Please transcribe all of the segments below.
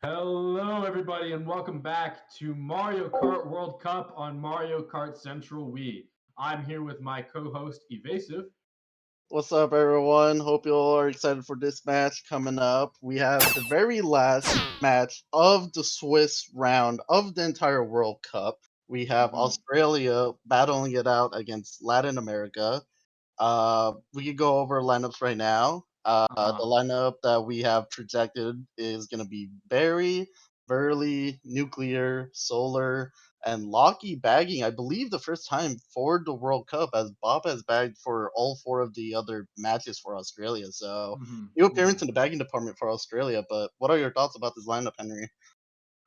Hello, everybody, and welcome back to Mario Kart World Cup on Mario Kart Central Wii. I'm here with my co-host Evasive. What's up, everyone? Hope you all are excited for this match coming up. We have the very last match of the Swiss round of the entire World Cup. We have Mm-hmm. Australia battling it out against Latin America. We could go over lineups right now. The Uh-huh. lineup that we have projected is going to be Barry, Burley, Nuclear, Solar, and Locky bagging. I believe the first time for the World Cup, as Bob has bagged for all four of the other matches for Australia. So Mm-hmm. new Mm-hmm. appearance in the bagging department for Australia. But what are your thoughts about this lineup, Henry?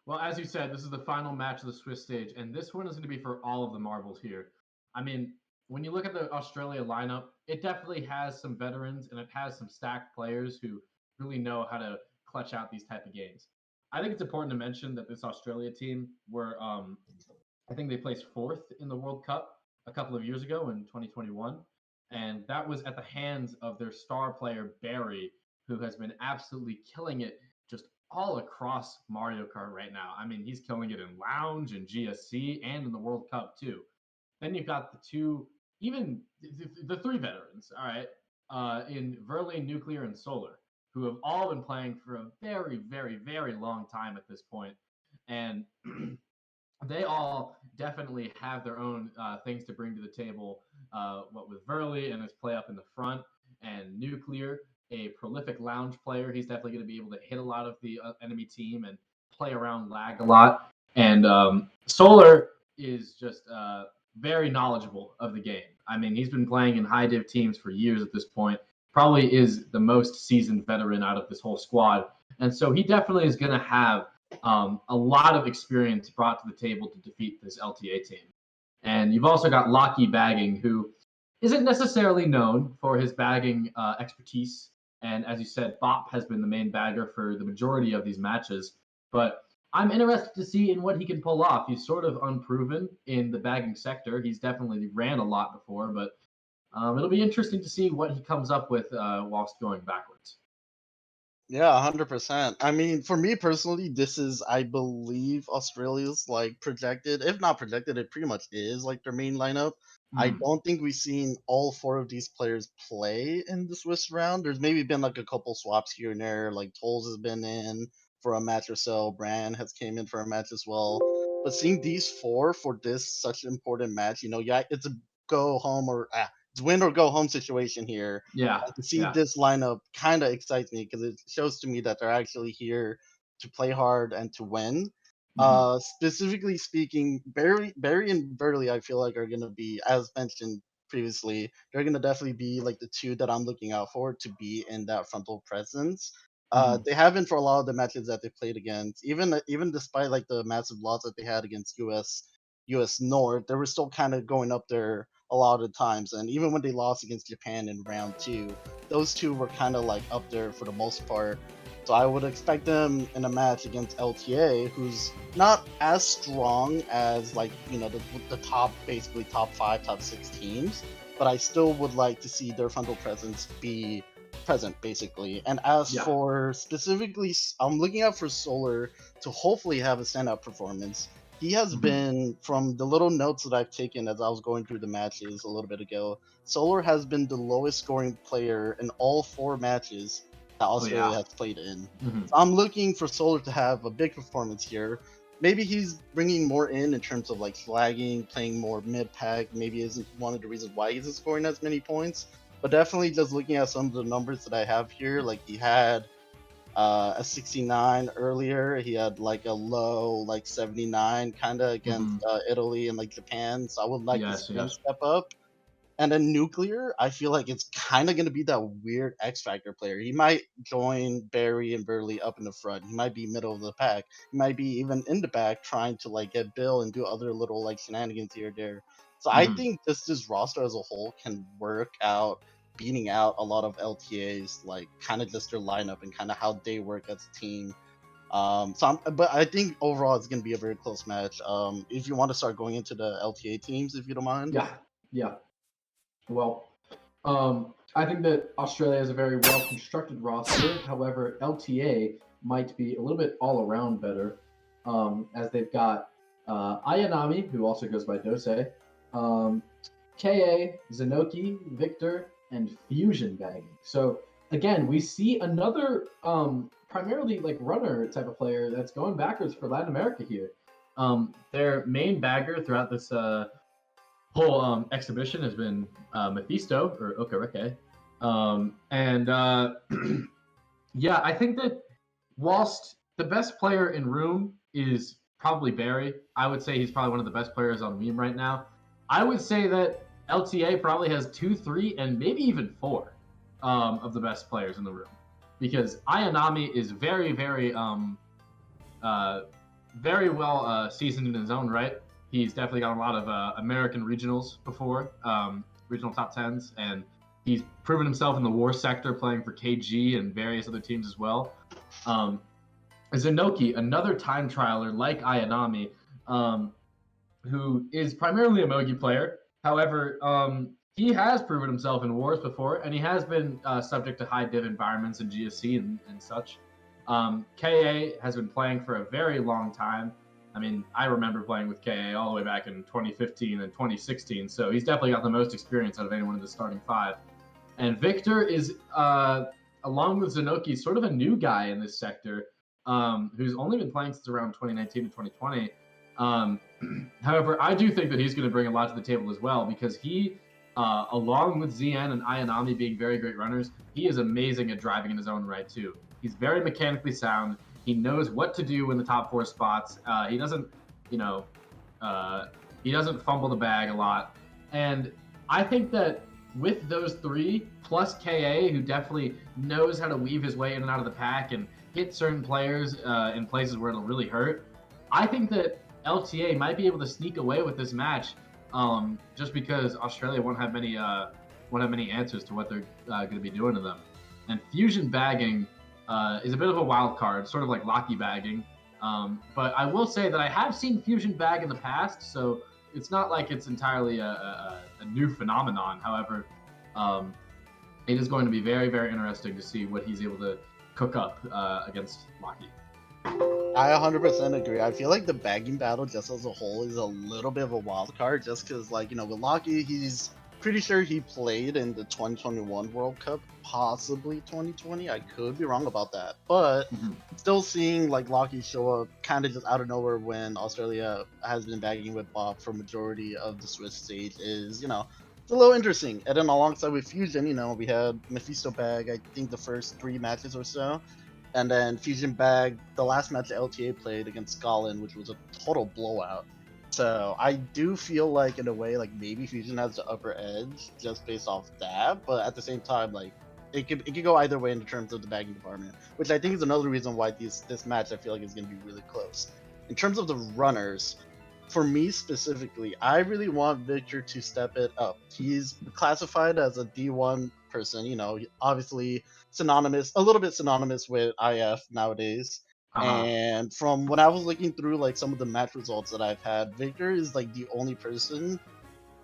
Well, as you said, this is the final match of the Swiss stage, and this one is going to be for all of the marbles here. I mean, when you look at the Australia lineup, it definitely has some veterans and it has some stacked players who really know how to clutch out these type of games. I think it's important to mention that this Australia team were I think they placed fourth in the World Cup a couple of years ago in 2021. And that was at the hands of their star player, Barry, who has been absolutely killing it just all across Mario Kart right now. I mean, he's killing it in Lounge and GSC and in the World Cup, too. Then you've got the two, even the three veterans, all right, in Verley, Nuclear, and Solar, who have all been playing for a very, very, very long time at this point. And they all definitely have their own things to bring to the table. What with Verley and his play up in the front, and Nuclear, a prolific lounge player, he's definitely going to be able to hit a lot of the enemy team and play around lag a lot. And Solar is just very knowledgeable of the game. I mean, he's been playing in high div teams for years at this point. Probably is the most seasoned veteran out of this whole squad, and so he definitely is going to have a lot of experience brought to the table to defeat this LTA team. And you've also got Locky Bagging, who isn't necessarily known for his bagging expertise. And as you said, Bop has been the main bagger for the majority of these matches. But I'm interested to see in what he can pull off. He's sort of unproven in the bagging sector. He's definitely ran a lot before, but it'll be interesting to see what he comes up with whilst going backwards. Yeah, 100%. I mean, for me personally, this is, I believe, Australia's like projected. If not projected, it pretty much is like their main lineup. I Mm. don't think we've seen all four of these players play in the Swiss round. There's maybe been like a couple swaps here and there. Like Tolls has been in for a match or so. Bran has came in for a match as well. But seeing these four for this such an important match, yeah, it's a go home or it's win or go home situation here. Yeah, And to see yeah. this lineup kind of excites me because it shows to me that they're actually here to play hard and to win. Mm-hmm. Specifically speaking, Barry and Burley, I feel like are gonna be, as mentioned previously, they're gonna definitely be like the two that I'm looking out for to be in that frontal presence. Mm-hmm. They have been for a lot of the matches that they played against, even despite like the massive loss that they had against US North, they were still kind of going up there a lot of times. And even when they lost against Japan in round two, those two were kind of like up there for the most part. So I would expect them in a match against LTA, who's not as strong as like the top, basically top five, top six teams. But I still would like to see their frontal presence be present basically. And as Yeah. for specifically, I'm looking out for Solar to hopefully have a standout performance. He has Mm-hmm. been, from the little notes that I've taken as I was going through the matches a little bit ago, Solar has been the lowest scoring player in all four matches that Oh yeah. Australia has played in. Mm-hmm. So I'm looking for Solar to have a big performance here. Maybe he's bringing more in terms of like flagging, playing more mid pack. Maybe isn't one of the reasons why he isn't scoring as many points. But definitely just looking at some of the numbers that I have here, like he had a 69 earlier. He had like a low like 79 kind of against Mm-hmm. Italy and like Japan. So I would like to Yes, see him yes. step up. And then Nuclear, I feel like it's kind of going to be that weird X Factor player. He might join Barry and Burley up in the front. He might be middle of the pack. He might be even in the back trying to like get Bill and do other little like shenanigans here and there. So I Mm-hmm. think this roster as a whole can work out beating out a lot of LTAs, like kind of just their lineup and kind of how they work as a team. But I think overall it's going to be a very close match. If you want to start going into the LTA teams, if you don't mind. Yeah, yeah. Well, I think that Australia has a very well constructed roster. However, LTA might be a little bit all around better, as they've got Ayanami, who also goes by Dose, um, KA, Zenoki, Victor, and Fusion bagging. So again, we see another primarily like runner type of player that's going backwards for Latin America here. Their main bagger throughout this whole exhibition has been Mephisto or Okareke. And yeah, I think that whilst the best player in room is probably Barry, I would say he's probably one of the best players on meme right now. I would say that LTA probably has 2, 3, and maybe even 4 of the best players in the room, because Ayanami is very, very, very well seasoned in his own right. He's definitely got a lot of American regionals before, regional top 10s, and he's proven himself in the war sector playing for KG and various other teams as well. Zenoki, another time trialer like Ayanami, who is primarily a Mogi player. However, he has proven himself in wars before, and he has been subject to high div environments in GSC and such. KA has been playing for a very long time. I mean, I remember playing with KA all the way back in 2015 and 2016, so he's definitely got the most experience out of anyone in the starting 5. And Victor is, along with Zenoki, sort of a new guy in this sector, who's only been playing since around 2019 and 2020. However, I do think that he's going to bring a lot to the table as well, because he, along with ZN and Ayanami being very great runners, he is amazing at driving in his own right too. He's very mechanically sound. He knows what to do in the top 4 spots. He doesn't, he doesn't fumble the bag a lot. And I think that with those 3, plus KA, who definitely knows how to weave his way in and out of the pack and hit certain players in places where it'll really hurt, I think that LTA might be able to sneak away with this match, just because Australia won't have many answers to what they're going to be doing to them. And fusion bagging is a bit of a wild card, sort of like Locky bagging. But I will say that I have seen fusion bag in the past, so it's not like it's entirely a new phenomenon. However, it is going to be very, very interesting to see what he's able to cook up against Locky. I 100% agree. I feel like the bagging battle just as a whole is a little bit of a wild card, just because, like, with Locky, he's pretty sure he played in the 2021 World Cup, possibly 2020. I could be wrong about that, but still seeing like Locky show up kind of just out of nowhere when Australia has been bagging with Bob for majority of the Swiss stage is, it's a little interesting. And then alongside with Fusion, we had Mephisto bag, I think the first 3 matches or so. And then Fusion bag the last match that LTA played against Scotland, which was a total blowout. So I do feel like, in a way, like maybe Fusion has the upper edge just based off that. But at the same time, like it could go either way in terms of the bagging department, which I think is another reason why this match I feel like is going to be really close. In terms of the runners, for me specifically, I really want Victor to step it up. He's classified as a D1 person, obviously a little bit synonymous with IF nowadays. And from when I was looking through like some of the match results that I've had, Victor is like the only person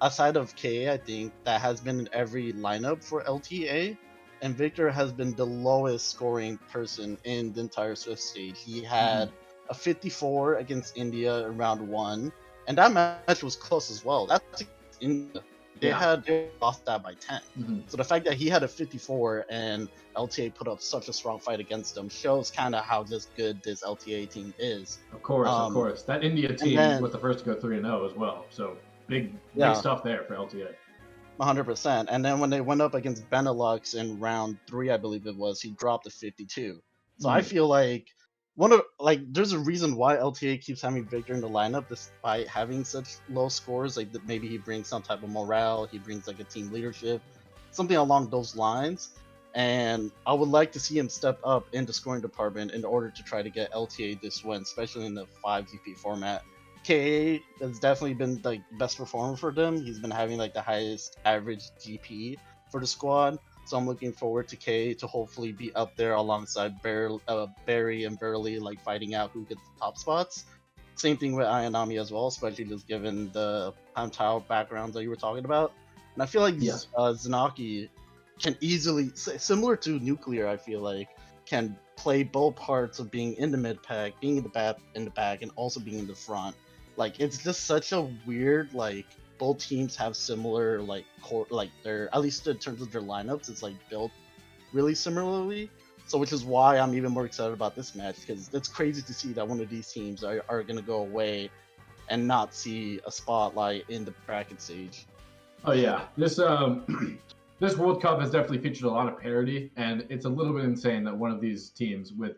aside of K, I think, that has been in every lineup for LTA. And Victor has been the lowest scoring person in the entire Swift stage. He had a 54 against India in round 1, and that match was close as well. That's India. They lost that by 10. So the fact that he had a 54 and LTA put up such a strong fight against them shows kind of how just good this LTA team is. Of course. That India team was the first to go 3-0 as well. So big stuff there for LTA. 100%. And then when they went up against Benelux in round 3, I believe it was, he dropped a 52. So I feel like there's a reason why LTA keeps having Victor in the lineup despite having such low scores. Like maybe he brings some type of morale, he brings like a team leadership, something along those lines. And I would like to see him step up in the scoring department in order to try to get LTA this win, especially in the 5GP format. KA has definitely been like best performer for them. He's been having like the highest average GP for the squad. So I'm looking forward to K to hopefully be up there alongside Barry and Burley, like fighting out who gets the top spots. Same thing with Ayanami as well, especially just given the time trial backgrounds that you were talking about. And I feel like Zenoki can easily, similar to Nuclear, I feel like, can play both parts of being in the mid pack, being in the back, and also being in the front. Like it's just such a weird like both teams have similar like core like their at least in terms of their lineups, it's like built really similarly. So which is why I'm even more excited about this match because it's crazy to see that one of these teams are gonna go away and not see a spotlight in the bracket stage. Oh yeah, this this World Cup has definitely featured a lot of parity, and it's a little bit insane that one of these teams with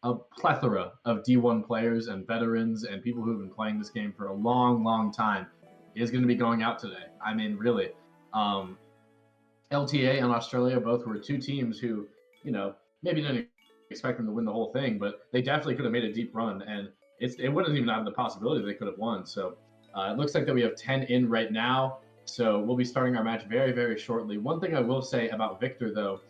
a plethora of D1 players and veterans and people who have been playing this game for a long, long time is going to be going out today. I mean, really. LTA and Australia both were two teams who, you know, maybe didn't expect them to win the whole thing, but they definitely could have made a deep run, and it wasn't even out of the possibility they could have won. So it looks like that we have 10 in right now. So we'll be starting our match very, very shortly. One thing I will say about Victor, though,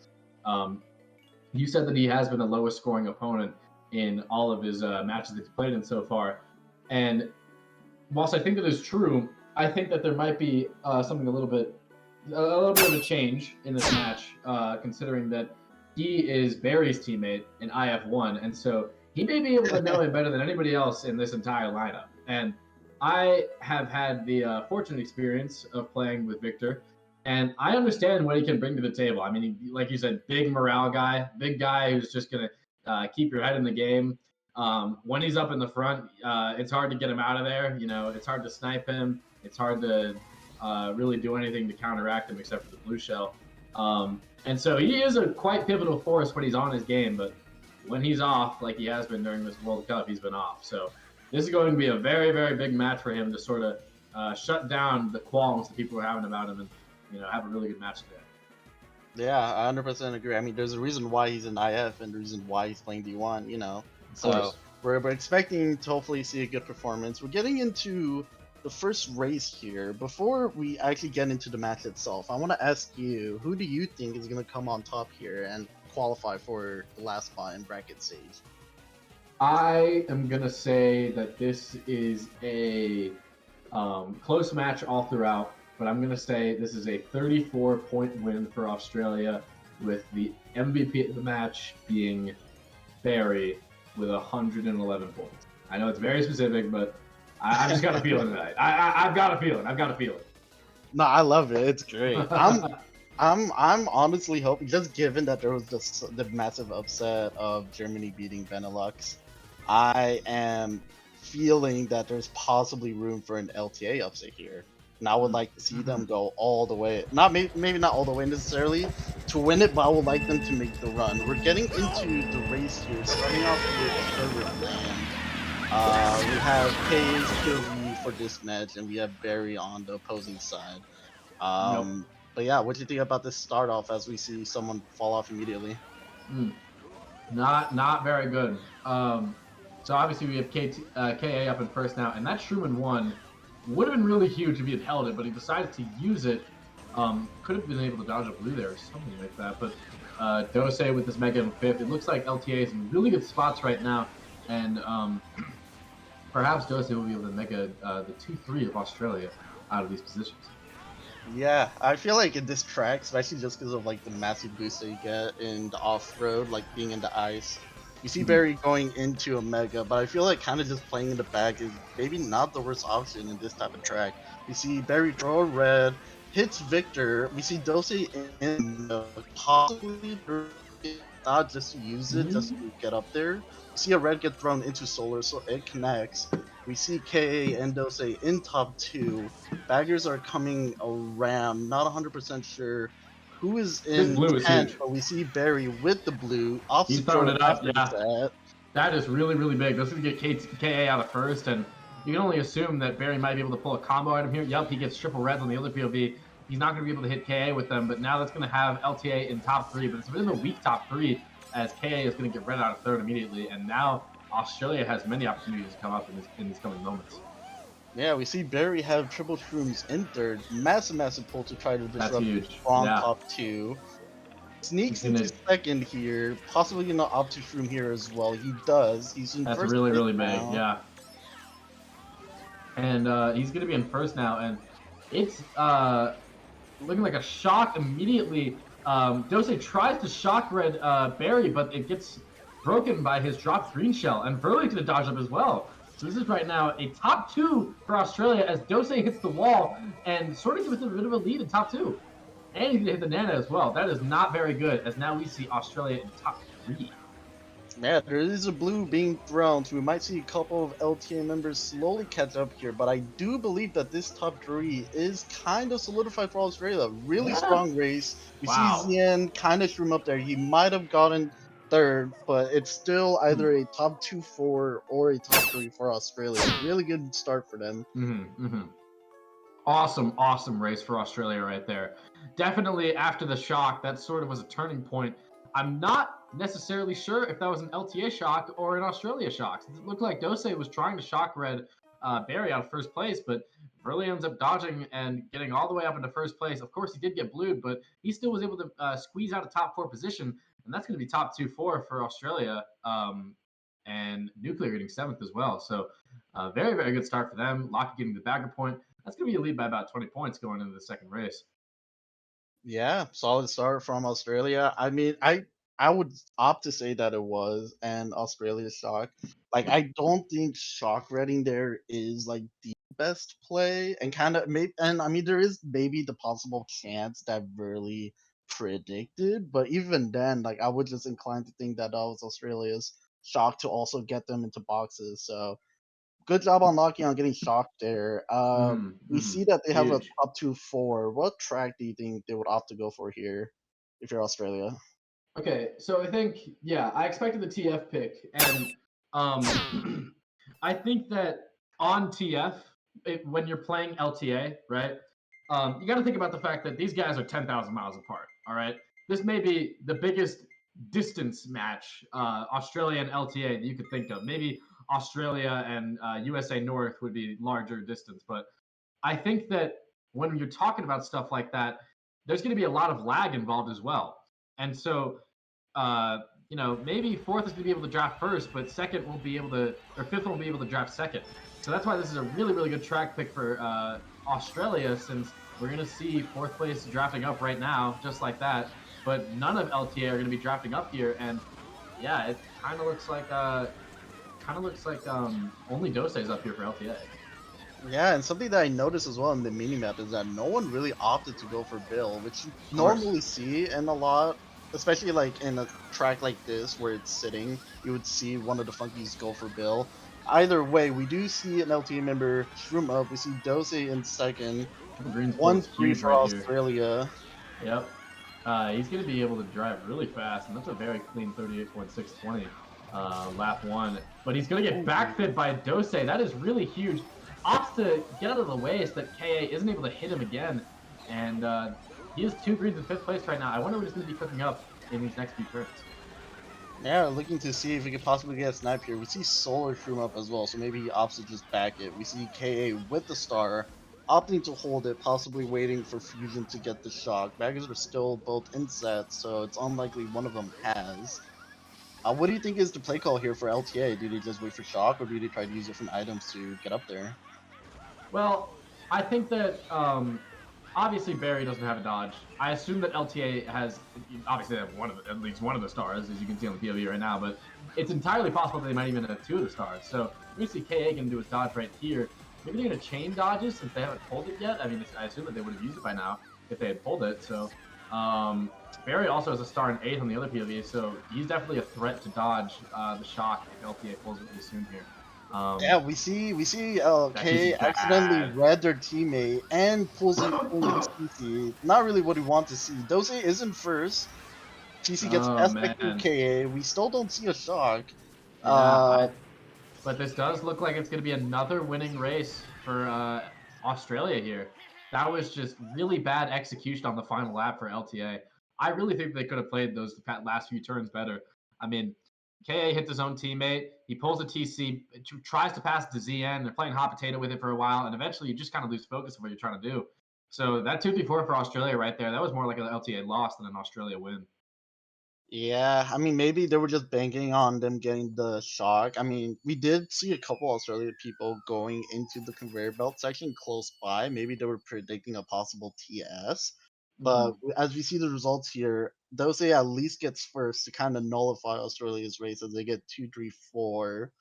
you said that he has been the lowest scoring opponent in all of his matches that he's played in so far. And whilst I think that is true, I think that there might be something a little bit of a change in this match, considering that he is Barry's teammate in IF1, and so he may be able to know him better than anybody else in this entire lineup. And I have had the fortunate experience of playing with Victor, and I understand what he can bring to the table. I mean, like you said, big morale guy, big guy who's just going to keep your head in the game. When he's up in the front, it's hard to get him out of there. You know, it's hard to snipe him. It's hard to really do anything to counteract him except for the blue shell. And so he is a quite pivotal force when he's on his game, but when he's off, like he has been during this World Cup, he's been off. So this is going to be a very, very big match for him to sort of shut down the qualms that people are having about him and, you know, have a really good match today. Yeah, I 100% agree. I mean, there's a reason why he's in IF and the reason why he's playing D1, you know. So we're expecting to hopefully see a good performance. We're getting into the first race here. Before we actually get into the match itself, I want to ask you, who do you think is going to come on top here and qualify for the last spot in bracket stage? I am going to say that this is a close match all throughout, but I'm going to say this is a 34-point win for Australia, with the MVP of the match being Barry with 111 points. I know it's very specific, but I just got a feeling tonight. I've got a feeling. No, I love it. It's great. I'm honestly hoping, just given that there was the massive upset of Germany beating Benelux, I am feeling that there's possibly room for an LTA upset here. And I would like to see them go all the way. Maybe not all the way necessarily to win it, but I would like them to make the run. We're getting into the race here, starting off with Sherbet. We have K's POV for this match, and we have Barry on the opposing side. But yeah, what do you think about this start off as we see someone fall off immediately? Not very good. So obviously we have KA up in first now, and that Truman 1 would have been really huge if he had held it, but he decided to use it. Could have been able to dodge a blue there or something like that. But Dose with this Mega in fifth. It looks like LTA is in really good spots right now, and perhaps Dose will be able to mega the 2-3 of Australia out of these positions. Yeah, I feel like in this track, especially just because of like the massive boost that you get in the off-road, like being in the ice, you see Barry going into a mega, but I feel like kind of just playing in the back is maybe not the worst option in this type of track. We see Barry throw a red, hits Victor, we see Dose in possibly not just to use it, just to get up there. We see a red get thrown into Solar, so it connects. We see KA and Dose in top 2. Baggers are coming around, not 100% sure who is in blue 10th, but we see Barry with the blue. He's throwing it up, yeah. That is really, really big. This is going to get KA out of first, and you can only assume that Barry might be able to pull a combo item here. Yep, he gets triple reds on the other POV. He's not going to be able to hit KA with them, but now that's going to have LTA in top 3, but it's been a weak top 3, as KA is going to get red out of third immediately, and now Australia has many opportunities to come up in these coming moments. Yeah, we see Barry have triple shrooms in third. Massive pull to try to disrupt from top 2. Sneaks into second here, possibly gonna opt to shroom here as well. He does. He's in first. That's really, really big, yeah. And he's gonna be in first now, and it's looking like a shock immediately. Dose tries to shock red Barry, but it gets broken by his dropped green shell, and Burley's going to dodge up as well. So this is right now a top 2 for Australia as Dose hits the wall and sort of gives them a bit of a lead in top 2. And he's going to hit the Nana as well. That is not very good, as now we see Australia in top 3. Yeah, there is a blue being thrown, so we might see a couple of LTA members slowly catch up here, but I do believe that this top 3 is kind of solidified for Australia. Really strong race. We see Wow. Zien kind of shroom up there. He might have gotten third, but it's still either a top 2-4 or a top 3 for Australia. Really good start for them. Awesome race for Australia right there. Definitely after the shock, that sort of was a turning point. I'm not necessarily sure if that was an LTA shock or an Australia shock. It looked like Dose was trying to shock red Barry out of first place, but Burley ends up dodging and getting all the way up into first place. Of course, he did get blued, but he still was able to squeeze out a top 4 position, and that's going to be top 2-4 for Australia. And Nuclear getting 7th as well. So very good start for them. Lockett getting the bagger point. That's going to be a lead by about 20 points going into the second race. Yeah, solid start from Australia. I mean, I would opt to say that it was an Australia shock. Like, I don't think shock reading there is like the best play, and kind of maybe, and I mean, there is maybe the possible chance that really predicted, but even then, like, I would just incline to think that was Australia's shock to also get them into boxes. So good job on locking on getting shocked there. We see that they have a Huge. top 2-4. What track do you think they would opt to go for here if you're Australia? Okay, so I think, yeah, I expected the TF pick, and I think that on TF, when you're playing LTA, right, you got to think about the fact that these guys are 10,000 miles apart, all right? This may be the biggest distance match, Australia and LTA, that you could think of. Maybe Australia and USA North would be larger distance, but I think that when you're talking about stuff like that, there's going to be a lot of lag involved as well. And so uh, maybe fourth is going to be able to draft first, but second won't be able to, or fifth won't be able to draft second. So that's why this is a really good track pick for Australia, since we're going to see fourth place drafting up right now, just like that. But none of LTA are going to be drafting up here, and yeah, it kind of looks like only Dose is up here for LTA. Yeah, and something that I noticed as well in the minimap is that no one really opted to go for Bill, which you normally see in a lot, especially like in a track like this where it's sitting, you would see one of the funkies go for Bill. Either way, we do see an LTA member shroom up. We see Dose in second. Green's 1-3 huge for right Australia. Here. Yep. He's going to be able to drive really fast, and that's a very clean 38.620 lap 1. But he's going to get backfit by Dose. That is really huge. Opts to get out of the way so that KA isn't able to hit him again. And he has 2 greens in 5th place right now. I wonder what he's going to be cooking up in these next few turns. Yeah, looking to see if we could possibly get a snipe here. We see Solar shroom up as well, so maybe he opts to just back it. We see KA with the star, opting to hold it, possibly waiting for Fusion to get the shock. Baggers are still both in sets, so it's unlikely one of them has. What do you think is the play call here for LTA? Do they just wait for shock, or do they try to use different items to get up there? Well, I think that obviously Barry doesn't have a dodge. I assume that LTA has, obviously they have at least one of the stars, as you can see on the POV right now, but it's entirely possible that they might even have 2 of the stars. So we see KA can do his dodge right here. Maybe they're going to chain dodges since they haven't pulled it yet. I mean, I assume that they would have used it by now if they had pulled it. So Barry also has a star in 8th on the other POV, so he's definitely a threat to dodge the shock if LTA pulls it really soon here. Yeah, we see K accidentally read their teammate and pulls in TC. Not really what we want to see. Dose isn't first. TC gets aspect through KA. We still don't see a shock. Yeah, but this does look like it's going to be another winning race for Australia here. That was just really bad execution on the final lap for LTA. I really think they could have played those last few turns better. I mean, KA hits his own teammate. He pulls a TC, tries to pass it to ZN. They're playing hot potato with it for a while, and eventually you just kind of lose focus of what you're trying to do. So that 2-3-4 for Australia right there, that was more like an LTA loss than an Australia win. Yeah, I mean, maybe they were just banking on them getting the shock. I mean, we did see a couple Australian people going into the conveyor belt section close by. Maybe they were predicting a possible TS. But Mhm. as we see the results here, Dose at least gets first to kind of nullify Australia's race as they get 2, 3, 4.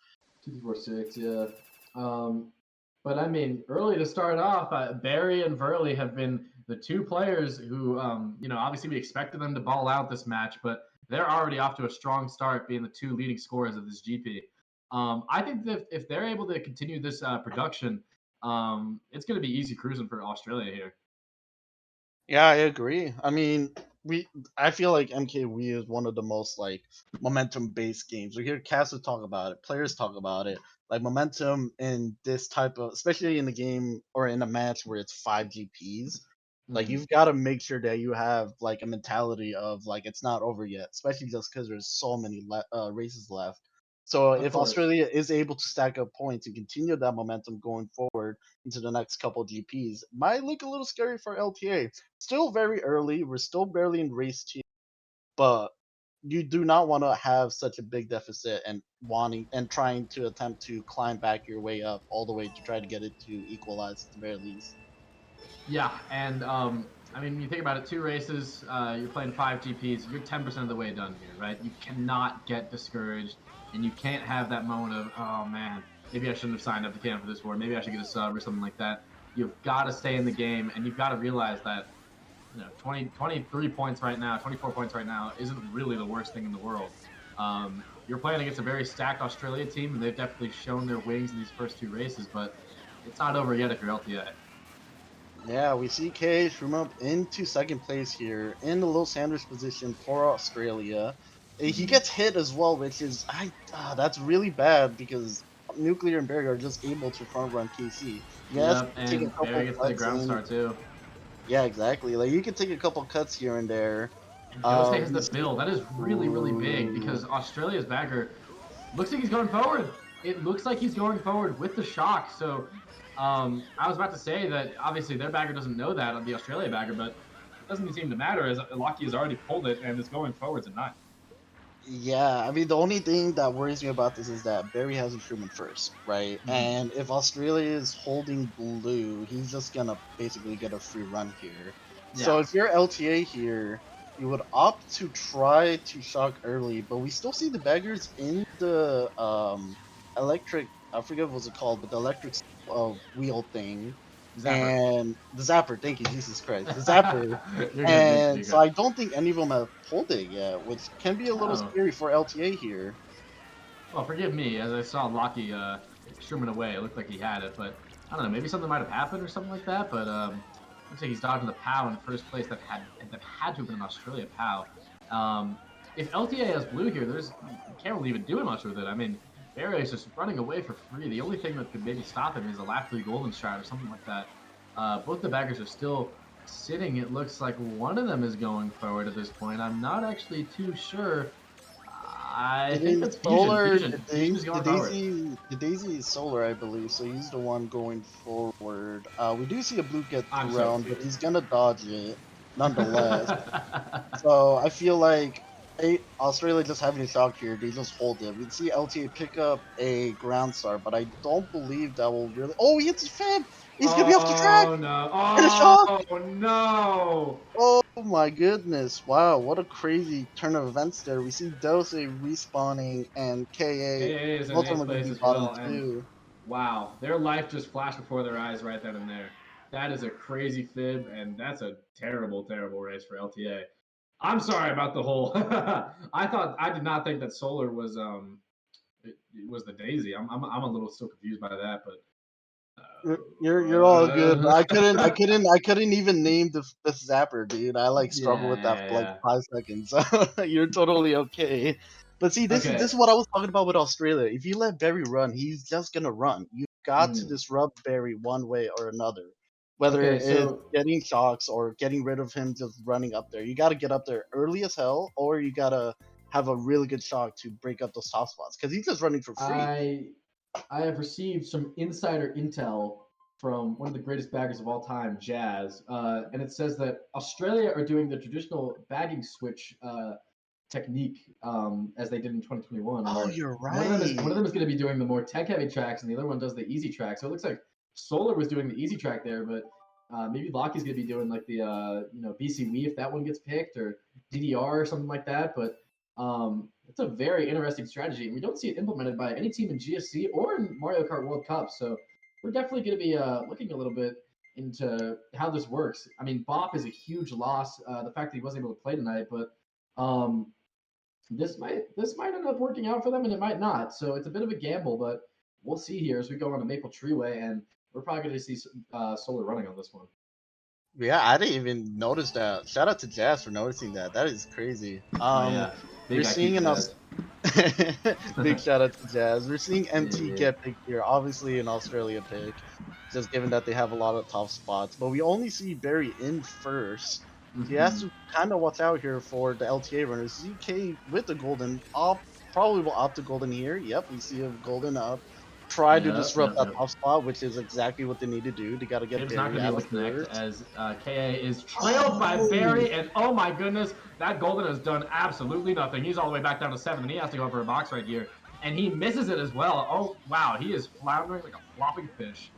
2, 3, 4, 6, yeah. Um, but I mean, early to start off, Barry and Verley have been the two players who, obviously we expected them to ball out this match, but they're already off to a strong start, being the two leading scorers of this GP. I think that if they're able to continue this production, it's going to be easy cruising for Australia here. Yeah, I agree. I mean, we I feel like MKW is one of the most like momentum based games. We hear casters talk about it, players talk about it. Like momentum in this type of, especially in a game or in a match where it's 5 GPs, like Mm, you've got to make sure that you have like a mentality of like it's not over yet, especially just because there's so many races left. So of if course. Australia is able to stack up points and continue that momentum going forward into the next couple GPs, might look a little scary for LTA. Still very early. We're still barely in race 2, but you do not want to have such a big deficit and wanting and trying to attempt to climb back your way up all the way to try to get it to equalize at the very least. Yeah, and I mean, when you think about it, two races, you're playing 5 GPs, you're 10% of the way done here, right? You cannot get discouraged, and you can't have that moment of, oh man, maybe I shouldn't have signed up to camp for this war, maybe I should get a sub or something like that. You've got to stay in the game, and you've got to realize that 23 points right now, 24 points right now isn't really the worst thing in the world. You're playing against a very stacked Australia team, and they've definitely shown their wings in these first two races, but it's not over yet if you're LTA. Yeah, we see KH move up into second place here in the low Sanders position for Australia. He Mm. gets hit as well, which is that's really bad because Nuclear and Barry are just able to front run KC. Yes, Yep, take a and couple Barry gets the cuts ground in. star too. Yeah, exactly. Like you can take a couple cuts here and there. And Dose has We the see. build. That is really, really big Ooh. because Australia's bagger looks like he's going forward. It looks like he's going forward with the shock. So I was about to say that obviously their bagger doesn't know that on the Australia bagger, but it doesn't seem to matter as Lucky has already pulled it and is going forwards at 9. Yeah, I mean the only thing that worries me about this is that Barry has Truman first, right? Mm-hmm. And if Australia is holding blue, he's just gonna basically get a free run here. Yeah. So if you're LTA here, you would opt to try to shock early, but we still see the baggers in the electric, I forget what's it called, but the electric wheel thing, Zapper. and the zapper. Thank you, Jesus Christ, the zapper. You're good. You're And so good. I don't think any of them have pulled it yet, which can be a little Oh. scary for LTA here. Well, forgive me, as I saw Locky streaming away, it looked like he had it, but I don't know, maybe something might have happened or something like that. But looks like he's dodging the POW in first place. That had to have been an Australia POW. If LTA has blue here, you can't really even do much with it. I mean, Barry is just running away for free. The only thing that could maybe stop him is a lap 3 golden shot or something like that. Both the baggers are still sitting. It looks like one of them is going forward at this point. I'm not actually too sure. I It think is that's Fusion. Solar. Fusion is going forward. The Daisy is Solar, I believe. So he's the one going forward. We do see a blue get I'm so around, but confused. he's gonna dodge it nonetheless. So I feel like Australia just having a shock here. They just hold it. We see LTA pick up a ground star, but I don't believe that will really. Oh, he hits his fib. He's gonna be off the track Oh no! in a shock. Oh no! Oh my goodness! Wow, what a crazy turn of events there. We see Dose respawning and KA. KA is in Both of them 8th are gonna place be as bottom well, and two. wow, their life just flashed before their eyes right then and there. That is a crazy fib, and that's a terrible, terrible race for LTA. I'm sorry about the whole. I did not think that Solar was it was the Daisy. I'm a little still confused by that, but You're all good. uh, I couldn't even name the zapper, dude. I like struggled yeah, with that yeah, for like yeah. 5 seconds. You're totally okay. But see, this Okay. is what I was talking about with Australia. If you let Barry run, he's just gonna run. You've got to Mm. disrupt Barry one way or another. Whether Okay, it's so getting shocks or getting rid of him just running up there. You gotta get up there early as hell, or you gotta have a really good shock to break up those top spots. Because he's just running for free. I I have received some insider intel from one of the greatest baggers of all time, Jazz, and it says that Australia are doing the traditional bagging switch technique as they did in 2021, Oh, where you're one of right. them is going to be doing the more tech heavy tracks, and the other one does the easy track. So it looks like Solar was doing the easy track there, but Maybe Lockie's gonna be doing like the BCW if that one gets picked, or DDR or something like that. But it's a very interesting strategy, and we don't see it implemented by any team in GSC or in Mario Kart World Cup. So we're definitely going to be looking a little bit into how this works. I mean, Bop is a huge loss. The fact that he wasn't able to play tonight, but um, this might end up working out for them, and it might not. So it's a bit of a gamble, but we'll see here as we go on to Maple Treeway, and we're probably going to see Solar running on this one. Yeah, I didn't even notice that. Shout out to Jazz for noticing that. That is crazy. Oh yeah, We're big IQ seeing an Jazz. big shout out to Jazz. We're seeing MT Yeah. get picked here, obviously an Australia pick, just given that they have a lot of top spots. But we only see Barry in first. So he has to kind of watch out here for the LTA runners. ZK with the golden, probably will opt to golden here. Yep, we see a golden up. Try to disrupt that top spot, which is exactly what they need to do. They got to get It's Barry not going to be out able of to connect first. as KA is trailed by Barry, and oh my goodness, that golden has done absolutely nothing. He's all the way back down to 7, and he has to go for a box right here, and he misses it as well. Oh wow, he is floundering like a flopping fish.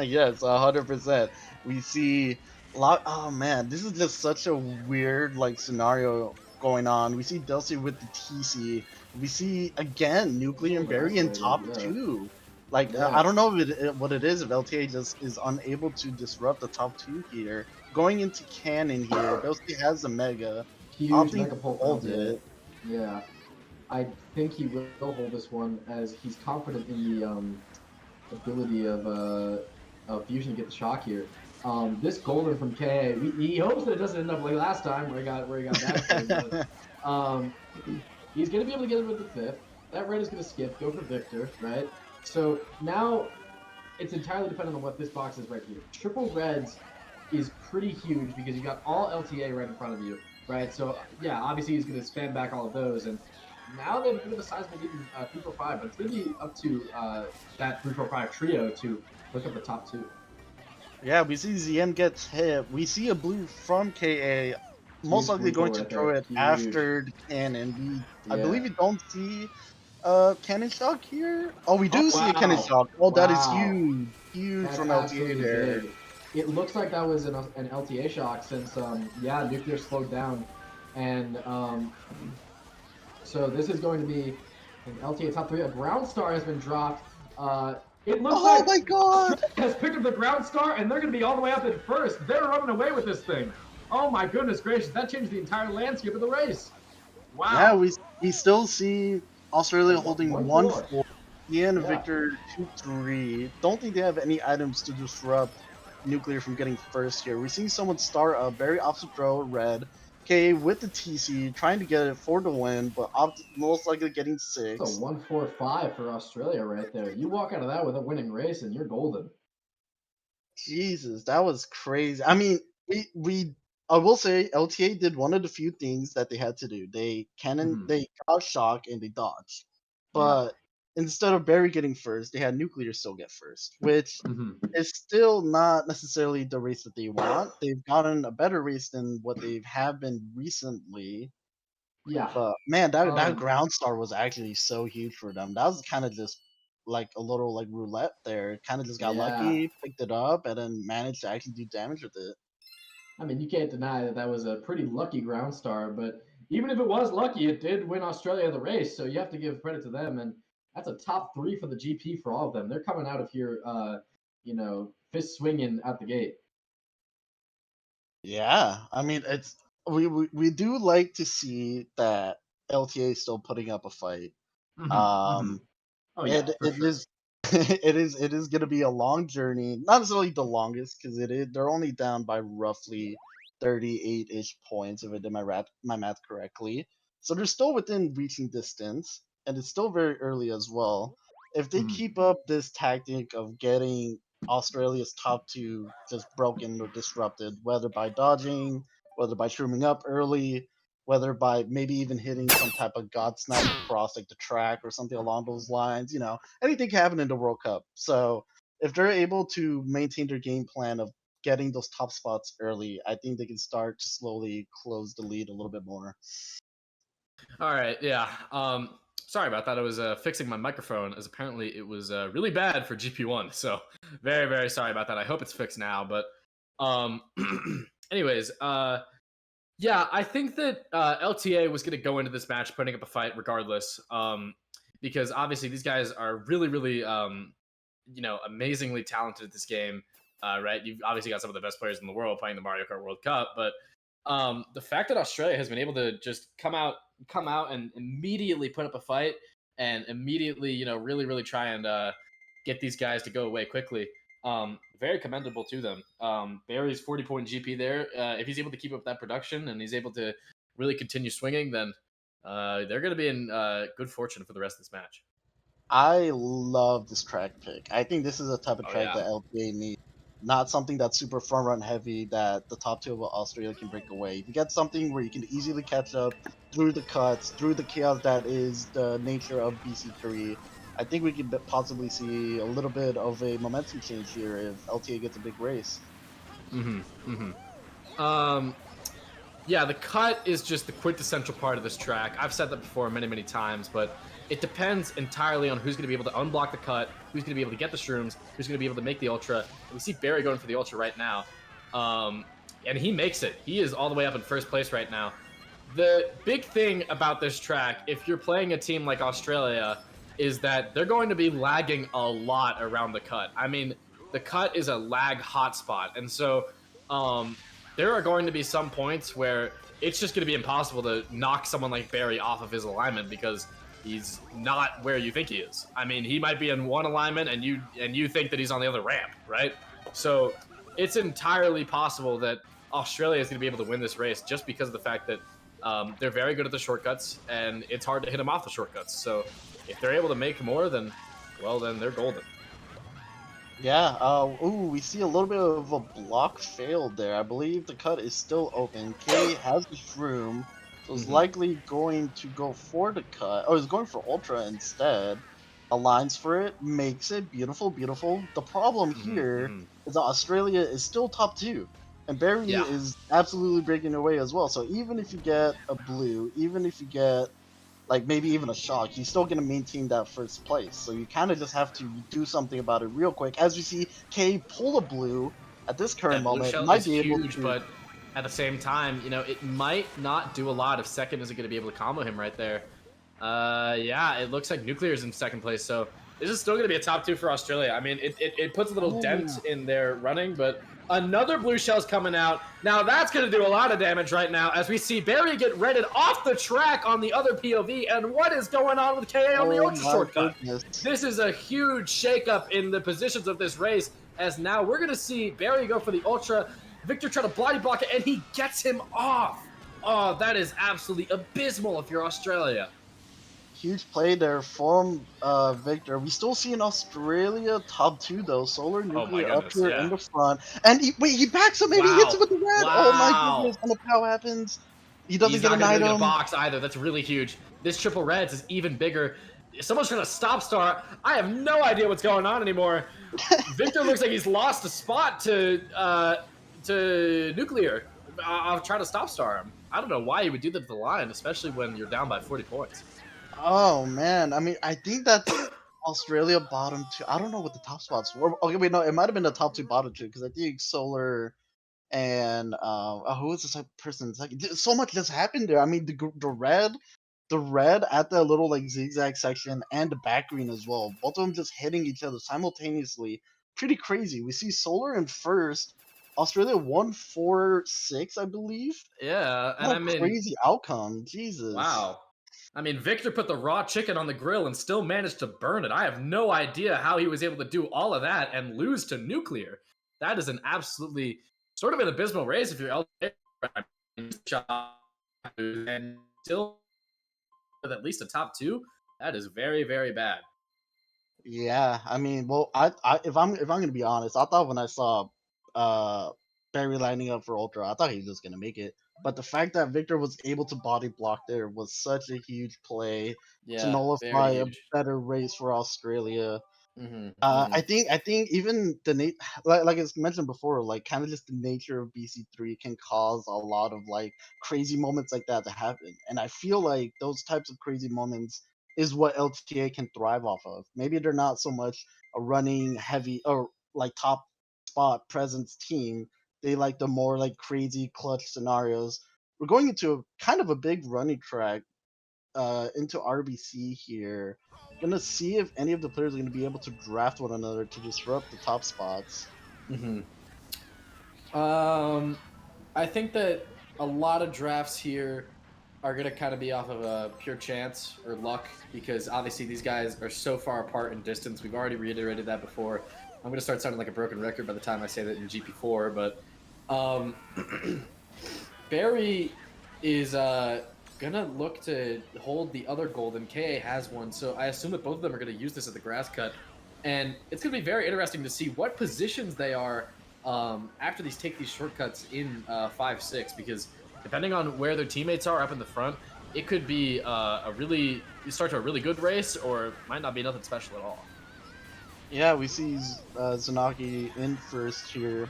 Yes, 100%. We see a lot. Oh man, this is just such a weird like scenario going on. We see Delcy with the TC. We see again Nuclear and Barry in top two. Like I don't know what it is if LTA just is unable to disrupt the top two here. Going into Cannon here, Delcy has a mega. Huge mega pull hold it. Yeah, I think he will hold this one as he's confident in the ability of Fusion to get the shock here. This golden from KA, he hopes that it doesn't end up like last time where he got that. He's gonna be able to get it with the fifth. That red is gonna skip, go for Victor, right? So now it's entirely dependent on what this box is right here. Triple reds is pretty huge because you got all LTA right in front of you, right? So yeah, obviously he's gonna spam back all of those, and now they've given a sizable lead in 3-4-5, but it's going to be up to that 3-4-5 trio to look up the top two. Yeah, we see ZM gets hit. We see a blue from KA, most likely going to throw it after the cannon. I believe we don't see cannon shock here. Oh, we do see a cannon shock. Oh, that is huge. Huge from LTA there. Big. It looks like that was an LTA shock since, Nuclear slowed down. And so this is going to be an LTA top three. A ground star has been dropped. It looks like my god has picked up the ground star, and they're going to be all the way up in first. They're running away with this thing. Oh my goodness gracious! That changed the entire landscape of the race. Wow. Yeah, we still see Australia holding 1-4. Ian and Victor 2-3. Don't think they have any items to disrupt Nuclear from getting first here. We're seeing someone start a very opposite row, red. Okay, with the TC, trying to get it for the win, but most likely getting 6. It's a 1-4-5 for Australia right there. You walk out of that with a winning race and you're golden. Jesus, that was crazy. I mean, I will say LTA did one of the few things that they had to do. They got shock and they dodged. But instead of Barry getting first, they had Nuclear still get first, which is still not necessarily the race that they want. They've gotten a better race than what they have been recently. Yeah. But man, that ground star was actually so huge for them. That was kind of just like a little like roulette there. Kind of just got lucky, picked it up, and then managed to actually do damage with it. I mean, you can't deny that that was a pretty lucky ground star, but even if it was lucky, it did win Australia the race, so you have to give credit to them, and that's a top 3 for the GP for all of them. They're coming out of here, fist swinging out the gate. Yeah, I mean, it's we do like to see that LTA is still putting up a fight. It is going to be a long journey. Not necessarily the longest, because they're only down by roughly 38-ish points if I did my math correctly. So they're still within reaching distance, and it's still very early as well. If they keep up this tactic of getting Australia's top two just broken or disrupted, whether by dodging, whether by shrooming up early, whether by maybe even hitting some type of god snipe across like the track or something along those lines, anything can happen in the World Cup. So if they're able to maintain their game plan of getting those top spots early, I think they can start to slowly close the lead a little bit more. All right, yeah. Sorry about that. I was fixing my microphone, as apparently it was really bad for GP1. So very, very sorry about that. I hope it's fixed now. But um, anyways, yeah, I think that LTA was going to go into this match putting up a fight regardless, because obviously these guys are really, really, amazingly talented at this game, right? You've obviously got some of the best players in the world playing the Mario Kart World Cup, but the fact that Australia has been able to just come out and immediately put up a fight and immediately, really, really try and get these guys to go away quickly. Very commendable to them. Barry's 40-point GP there. If he's able to keep up that production and he's able to really continue swinging, then they're going to be in good fortune for the rest of this match. I love this track pick. I think this is a type of Oh, track yeah. that LPA needs. Not something that's super front run heavy that the top two of Australia can break away. You get something where you can easily catch up through the cuts, through the chaos that is the nature of BC3. I think we could possibly see a little bit of a momentum change here if LTA gets a big race. Yeah, the cut is just the quintessential part of this track. I've said that before many, many times, but it depends entirely on who's going to be able to unblock the cut, who's going to be able to get the shrooms, who's going to be able to make the ultra. We see Barry going for the ultra right now, and he makes it. He is all the way up in first place right now. The big thing about this track, if you're playing a team like Australia, is that they're going to be lagging a lot around the cut. I mean, the cut is a lag hotspot, and so there are going to be some points where it's just going to be impossible to knock someone like Barry off of his alignment because he's not where you think he is. I mean, he might be in one alignment and you think that he's on the other ramp, right? So it's entirely possible that Australia is going to be able to win this race just because of the fact that they're very good at the shortcuts and it's hard to hit them off the shortcuts. So if they're able to make more, then they're golden. Yeah, we see a little bit of a block failed there. I believe the cut is still open. K has the shroom, so is likely going to go for the cut. Oh, he's going for Ultra instead. Aligns for it, makes it. Beautiful, beautiful. The problem here is that Australia is still top two. And Barry is absolutely breaking away as well. So even if you get a blue, even if you get like maybe even a shock, he's still going to maintain that first place. So you kind of just have to do something about it real quick. As we see K pull a blue at this current moment, might be able to. But at the same time, it might not do a lot if Second isn't going to be able to combo him right there. Yeah, it looks like Nuclear's in second place, so this is still going to be a top two for Australia. I mean, it puts a little dent in their running, but another blue shell's coming out. Now that's going to do a lot of damage right now as we see Barry get redded off the track on the other POV. And what is going on with KA on the ultra shortcut? This is a huge shakeup in the positions of this race as now we're going to see Barry go for the ultra. Victor trying to body block it, and he gets him off. Oh, that is absolutely abysmal if you're Australia. Huge play there from Victor. We still see in Australia top two though. Solar Nuclear up here in the front, and he backs him and he hits him with the red. Oh my goodness! And the POW happens. He doesn't get an item. Get a box either. That's really huge. This triple reds is even bigger. Someone's trying to stop start. I have no idea what's going on anymore. Victor looks like he's lost a spot to Nuclear. I'll try to stop star him. I don't know why you would do that to the line, especially when you're down by 40 points. Oh man, I mean, I think that's Australia bottom two. I don't know what the top spots were. Okay, wait, no, it might have been the top two bottom two because I think Solar and who was this person? So much just happened there. I mean, the red at the little like zigzag section and the back green as well. Both of them just hitting each other simultaneously. Pretty crazy. We see Solar in first. Australia 1-4-6, I believe. Yeah, and I mean, crazy outcome. Jesus. Wow. I mean, Victor put the raw chicken on the grill and still managed to burn it. I have no idea how he was able to do all of that and lose to Nuclear. That is an absolutely sort of an abysmal race if you're LJ and still with at least a top two. That is very, very bad. Yeah, I mean, well, if I'm gonna be honest, I thought when I saw Barry lining up for Ultra, I thought he was just gonna make it. But the fact that Victor was able to body block there was such a huge play to nullify a better race for Australia. I think even the like it's mentioned before, like kind of just the nature of BC3 can cause a lot of like crazy moments like that to happen, and I feel like those types of crazy moments is what LTA can thrive off of. Maybe they're not so much a running heavy or like top spot presence team. They like the more like crazy clutch scenarios. We're going into a kind of a big running track into RBC here. Gonna see if any of the players are gonna be able to draft one another to disrupt the top spots. Mm-hmm. I think that a lot of drafts here are going to kind of be off of a pure chance or luck because obviously these guys are so far apart in distance. We've already reiterated that before. I'm going to start sounding like a broken record by the time I say that in GP4, but Barry is going to look to hold the other gold, and KA has one, so I assume that both of them are going to use this at the grass cut. And it's going to be very interesting to see what positions they are after these take these shortcuts in 5-6, because depending on where their teammates are up in the front, it could be you start to a really good race, or it might not be nothing special at all. Yeah, we see Zanaki in first here,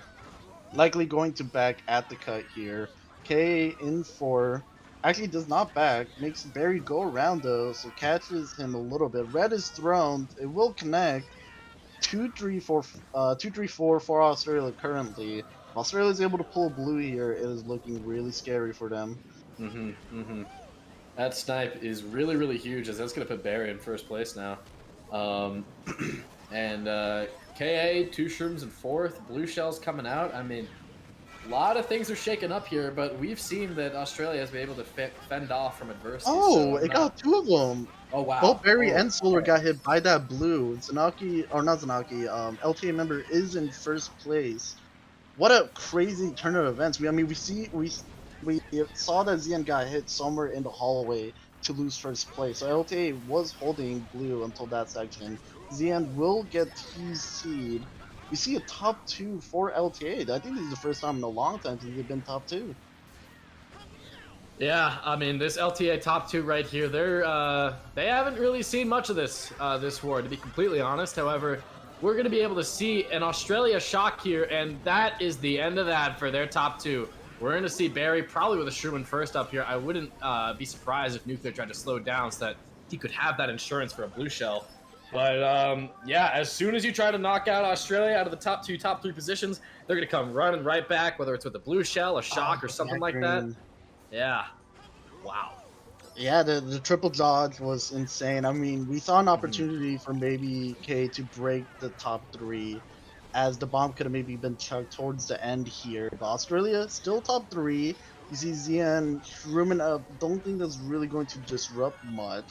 likely going to back at the cut here. K in 4, actually does not back, makes Barry go around though, so catches him a little bit. Red is thrown, it will connect. 2-3-4 for Australia currently. If Australia's able to pull blue here, it is looking really scary for them. That snipe is really, really huge, as that's going to put Barry in first place now. And KA, 2 shrooms in 4th, blue shells coming out. I mean, a lot of things are shaking up here, but we've seen that Australia has been able to fend off from adversity. Oh, it got 2 of them. Oh, wow. Both Barry and Solar got hit by that blue. Zanaki, or not Zanaki, LTA member is in first place. What a crazy turn of events. We saw that Zian got hit somewhere in the hallway to lose first place. So LTA was holding blue until that section. Zian will get TC'd. We see a top 2 for LTA. I think this is the first time in a long time since they've been top 2. Yeah, I mean, this LTA top 2 right here, they haven't really seen much of this war, to be completely honest. However, we're going to be able to see an Australia shock here, and that is the end of that for their top 2. We're going to see Barry probably with a Sherman first up here. I wouldn't be surprised if Nuclear tried to slow down so that he could have that insurance for a blue shell. But, yeah, as soon as you try to knock out Australia out of the top 2, top 3 positions, they're going to come running right back, whether it's with a blue shell, a shock, or something like that. Yeah. Wow. Yeah, the triple dodge was insane. I mean, we saw an opportunity for maybe K to break the top 3, as the bomb could have maybe been chucked towards the end here. But Australia still top 3. You see Zian shrooming up. Don't think that's really going to disrupt much.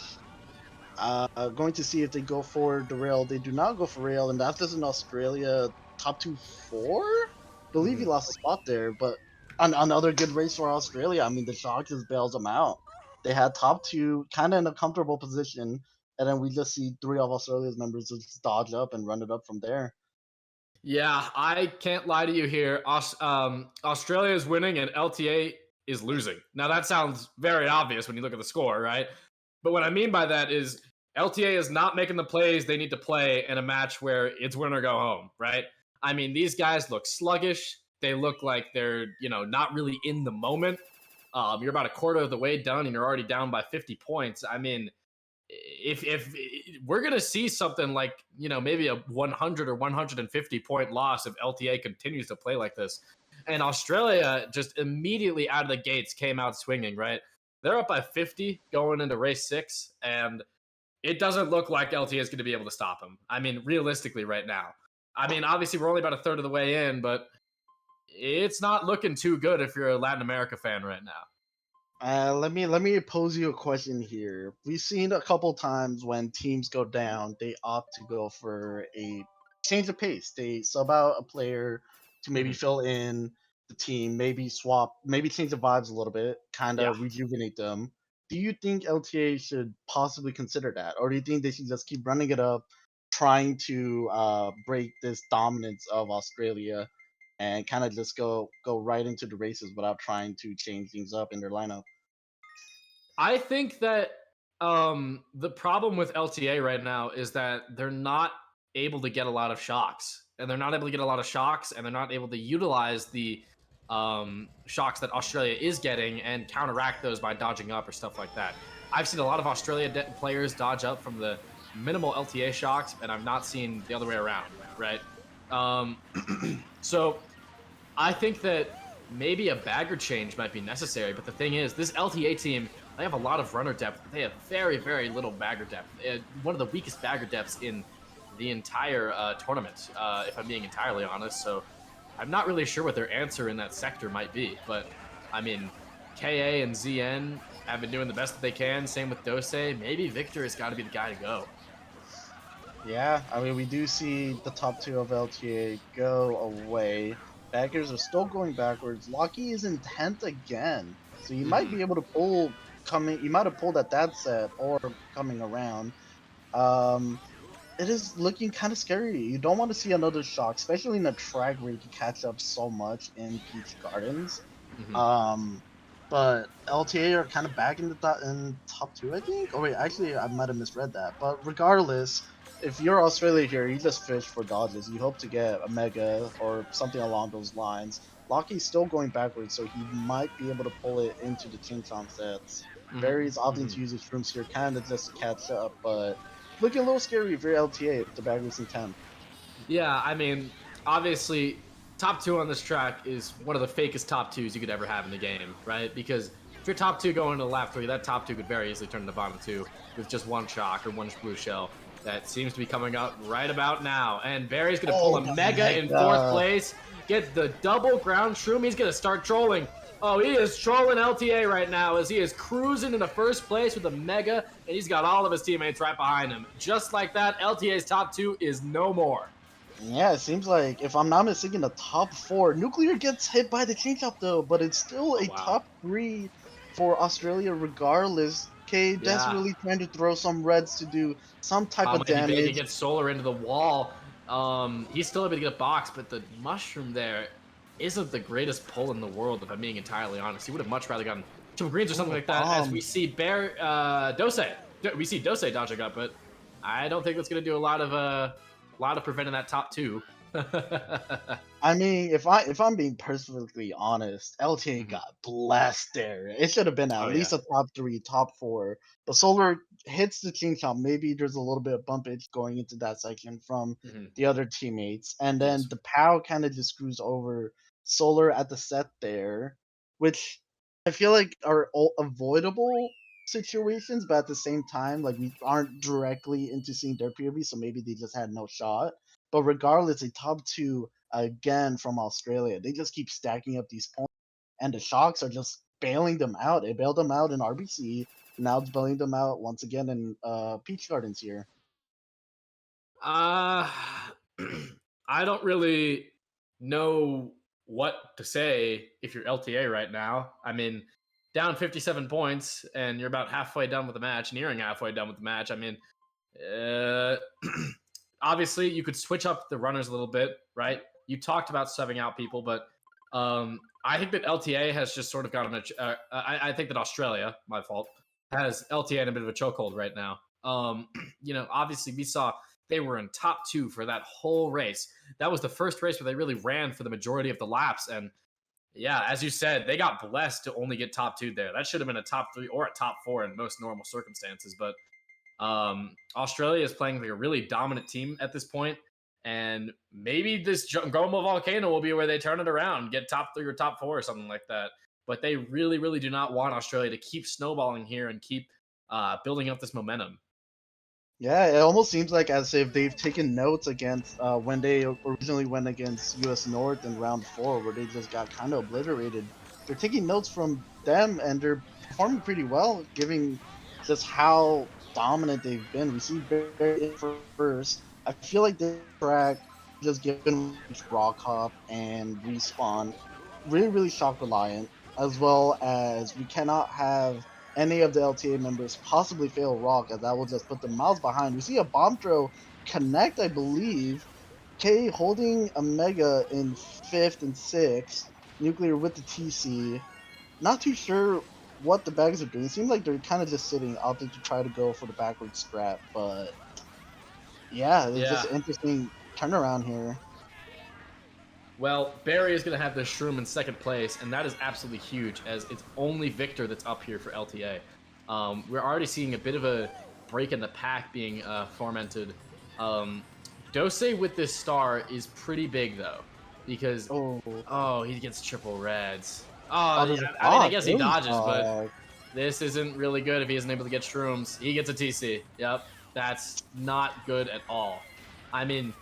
Going to see if they go for the rail. They do not go for rail, and that's just an Australia top 2-4. Believe he lost a spot there, but another good race for Australia. I mean, the shock just bails them out. They had top 2, kind of in a comfortable position, and then we just see 3 of Australia's members just dodge up and run it up from there. Yeah, I can't lie to you here. Australia is winning and LTA is losing. Now, that sounds very obvious when you look at the score, right? But what I mean by that is LTA is not making the plays they need to play in a match where it's win or go home, right? I mean, these guys look sluggish. They look like they're, not really in the moment. You're about a quarter of the way done and you're already down by 50 points. I mean, if we're going to see something like, maybe a 100 or 150 point loss if LTA continues to play like this. And Australia just immediately out of the gates came out swinging, right? They're up by 50 going into race 6, and it doesn't look like LTA is going to be able to stop them. I mean, realistically right now. I mean, obviously we're only about a third of the way in, but it's not looking too good if you're a Latin America fan right now. Let me pose you a question here. We've seen a couple times when teams go down, they opt to go for a change of pace. They sub out a player to maybe fill in the team, maybe swap, maybe change the vibes a little bit, kind of rejuvenate them. Do you think LTA should possibly consider that, or do you think they should just keep running it up, trying to break this dominance of Australia, and kind of just go right into the races without trying to change things up in their lineup? I think that the problem with LTA right now is that they're not able to get a lot of shocks, and they're not able to utilize the shocks that Australia is getting and counteract those by dodging up or stuff like that. I've seen a lot of Australia players dodge up from the minimal LTA shocks, and I've not seen the other way around, right? So I think that maybe a bagger change might be necessary, but the thing is, this LTA team, they have a lot of runner depth, but they have very, very little bagger depth. One of the weakest bagger depths in the entire tournament, if I'm being entirely honest. So I'm not really sure what their answer in that sector might be, but I mean, KA and ZN have been doing the best that they can. Same with Dose. Maybe Victor has got to be the guy to go. Yeah, I mean, we do see the top 2 of LTA go away. Baggers are still going backwards. Locky is in 10th again, so you might be able to pull coming. You might have pulled at that set or coming around. It is looking kind of scary. You don't want to see another shock, especially in a track where you can catch up so much in Peach Gardens. But LTA are kind of back in the top 2, I think. Oh wait, actually, I might have misread that. But regardless, if you're Australia here, you just fish for dodges. You hope to get a mega or something along those lines. Locky's still going backwards, so he might be able to pull it into the Chinchon sets. Barry's opting to use his shrooms here, kind of just to catch up, but looking a little scary if you're LTA if the bagger's in 10. Yeah, I mean, obviously, top 2 on this track is one of the fakest top 2s you could ever have in the game, right? Because if you're top 2 going into the lap 3, that top 2 could very easily turn to bottom 2 with just one shock or one blue shell. That seems to be coming up right about now. And Barry's going to pull a mega in 4th place, get the double ground shroom. He's going to start trolling. Oh, he is trolling LTA right now as he is cruising into 1st place with a mega, and he's got all of his teammates right behind him. Just like that, LTA's top 2 is no more. Yeah, it seems like, if I'm not mistaken, the top 4. Nuclear gets hit by the change up though, but it's still a top 3 for Australia regardless. K desperately trying to throw some reds to do some type of damage. He gets solar into the wall. He's still able to get a box, but the mushroom there isn't the greatest pull in the world, if I'm being entirely honest. He would have much rather gotten 2 greens or something like that, as we see Dose. We see Dose dodging up, but I don't think that's going to do a lot of preventing that top 2. I mean, if I'm being perfectly honest, LTA got blessed there. It should have been at least a top 3, top 4. The solar hits the king chomp. Maybe there's a little bit of bumpage going into that section from the other teammates, and then the POW kind of just screws over solar at the set there, which I feel like are avoidable situations, but at the same time, like, we aren't directly into seeing their POV, so maybe they just had no shot. But regardless, a top 2 again from Australia. They just keep stacking up these points, and the shocks are just bailing them out. It bailed them out in RBC. Now it's bailing them out once again in Peach Gardens here. I don't really know what to say if you're LTA right now. I mean, down 57 points, and you're about halfway done with the match, nearing halfway done with the match. I mean, obviously, you could switch up the runners a little bit, right? You talked about subbing out people, but I think that LTA has just sort of gotten I think that Australia, my fault, has LTA in a bit of a chokehold right now. Obviously, we saw they were in top 2 for that whole race. That was the first race where they really ran for the majority of the laps. And yeah, as you said, they got blessed to only get top 2 there. That should have been a top 3 or a top 4 in most normal circumstances. But Australia is playing like a really dominant team at this point, and maybe this Goma Volcano will be where they turn it around, get top 3 or top 4 or something like that. But they really, really do not want Australia to keep snowballing here and keep building up this momentum. Yeah, it almost seems like as if they've taken notes against when they originally went against US North in round 4, where they just got kind of obliterated. They're taking notes from them, and they're performing pretty well, given just how dominant they've been. We see Barry first. I feel like this track, just given Rock Hop and Respawn, really, really shock reliant, as well as we cannot have any of the LTA members possibly fail Rock, as that will just put them miles behind. We see a bomb throw connect, I believe. K holding a mega in 5th and 6th. Nuclear with the TC. Not too sure what the bags are doing. It seems like they're kind of just sitting, opting to try to go for the backward scrap, but yeah, it's just an interesting turnaround here. Well, Barry is going to have the shroom in 2nd place, and that is absolutely huge, as it's only Victor that's up here for LTA. We're already seeing a bit of a break in the pack being fomented. Dose with this star is pretty big though, because he gets triple reds. I mean, I guess he dodges, but this isn't really good if he isn't able to get shrooms. He gets a TC. Yep, that's not good at all. I mean,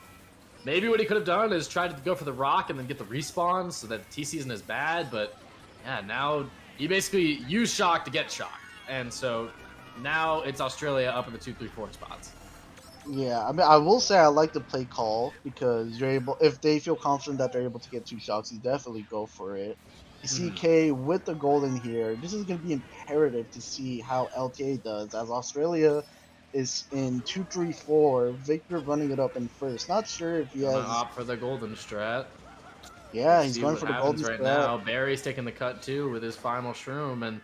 maybe what he could have done is tried to go for the rock and then get the respawn so that the TC isn't as bad, but yeah, now he basically used shock to get shocked. And so now it's Australia up in the 2, 3, 4 spots. Yeah, I mean, I will say I like the play call because you're able, if they feel confident that they're able to get 2 shocks, you definitely go for it. CK with the golden here, this is going to be imperative to see how LTA does, as Australia is in 2, 3, 4. Victor running it up in first. Not sure if he has. Opt for the golden strat. Yeah, he's going for the golden right strat. Now Barry's taking the cut too with his final shroom, and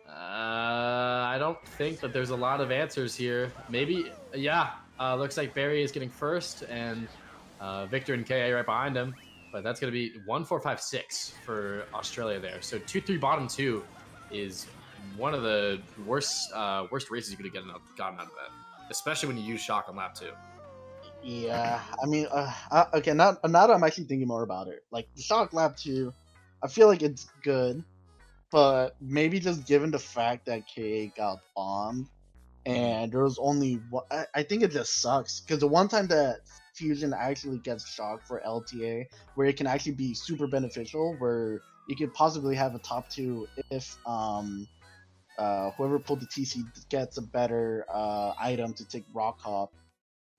I don't think that there's a lot of answers here. Maybe, yeah. Looks like Barry is getting first, and Victor and KA right behind him. But that's going to be 1, 4, 5, 6 for Australia there. So 2, 3, bottom 2 is one of the worst races you could have gotten out of that, especially when you use shock on lap 2. Yeah, I mean, okay, now that I'm actually thinking more about it, like the shock lap 2, I feel like it's good, but maybe just given the fact that KA got bombed, and there was only one, I think it just sucks because the one time that Fusion actually gets shocked for LTA, where it can actually be super beneficial, where you could possibly have a top 2 if whoever pulled the TC gets a better item to take rock hop.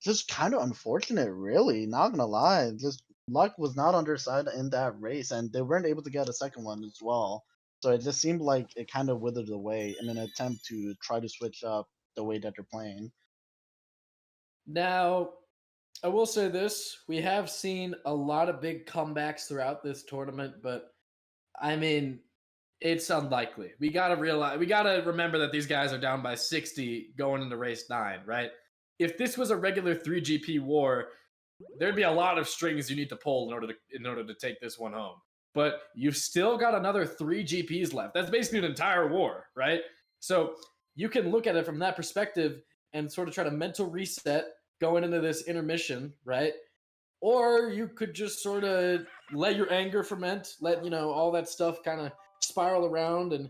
Just kind of unfortunate, really. Not gonna lie, just luck was not on their side in that race, and they weren't able to get a second one as well. So it just seemed like it kind of withered away in an attempt to try to switch up the way that they're playing. Now, I will say this: we have seen a lot of big comebacks throughout this tournament, but I mean, it's unlikely. We gotta remember that these guys are down by 60 going into race 9, right? If this was a regular 3GP war, there'd be a lot of strings you need to pull in order to take this one home. But you've still got another 3 GPs left. That's basically an entire war, right? So you can look at it from that perspective and sort of try to mental reset going into this intermission, right? Or you could just sort of let your anger ferment, let, all that stuff kind of spiral around and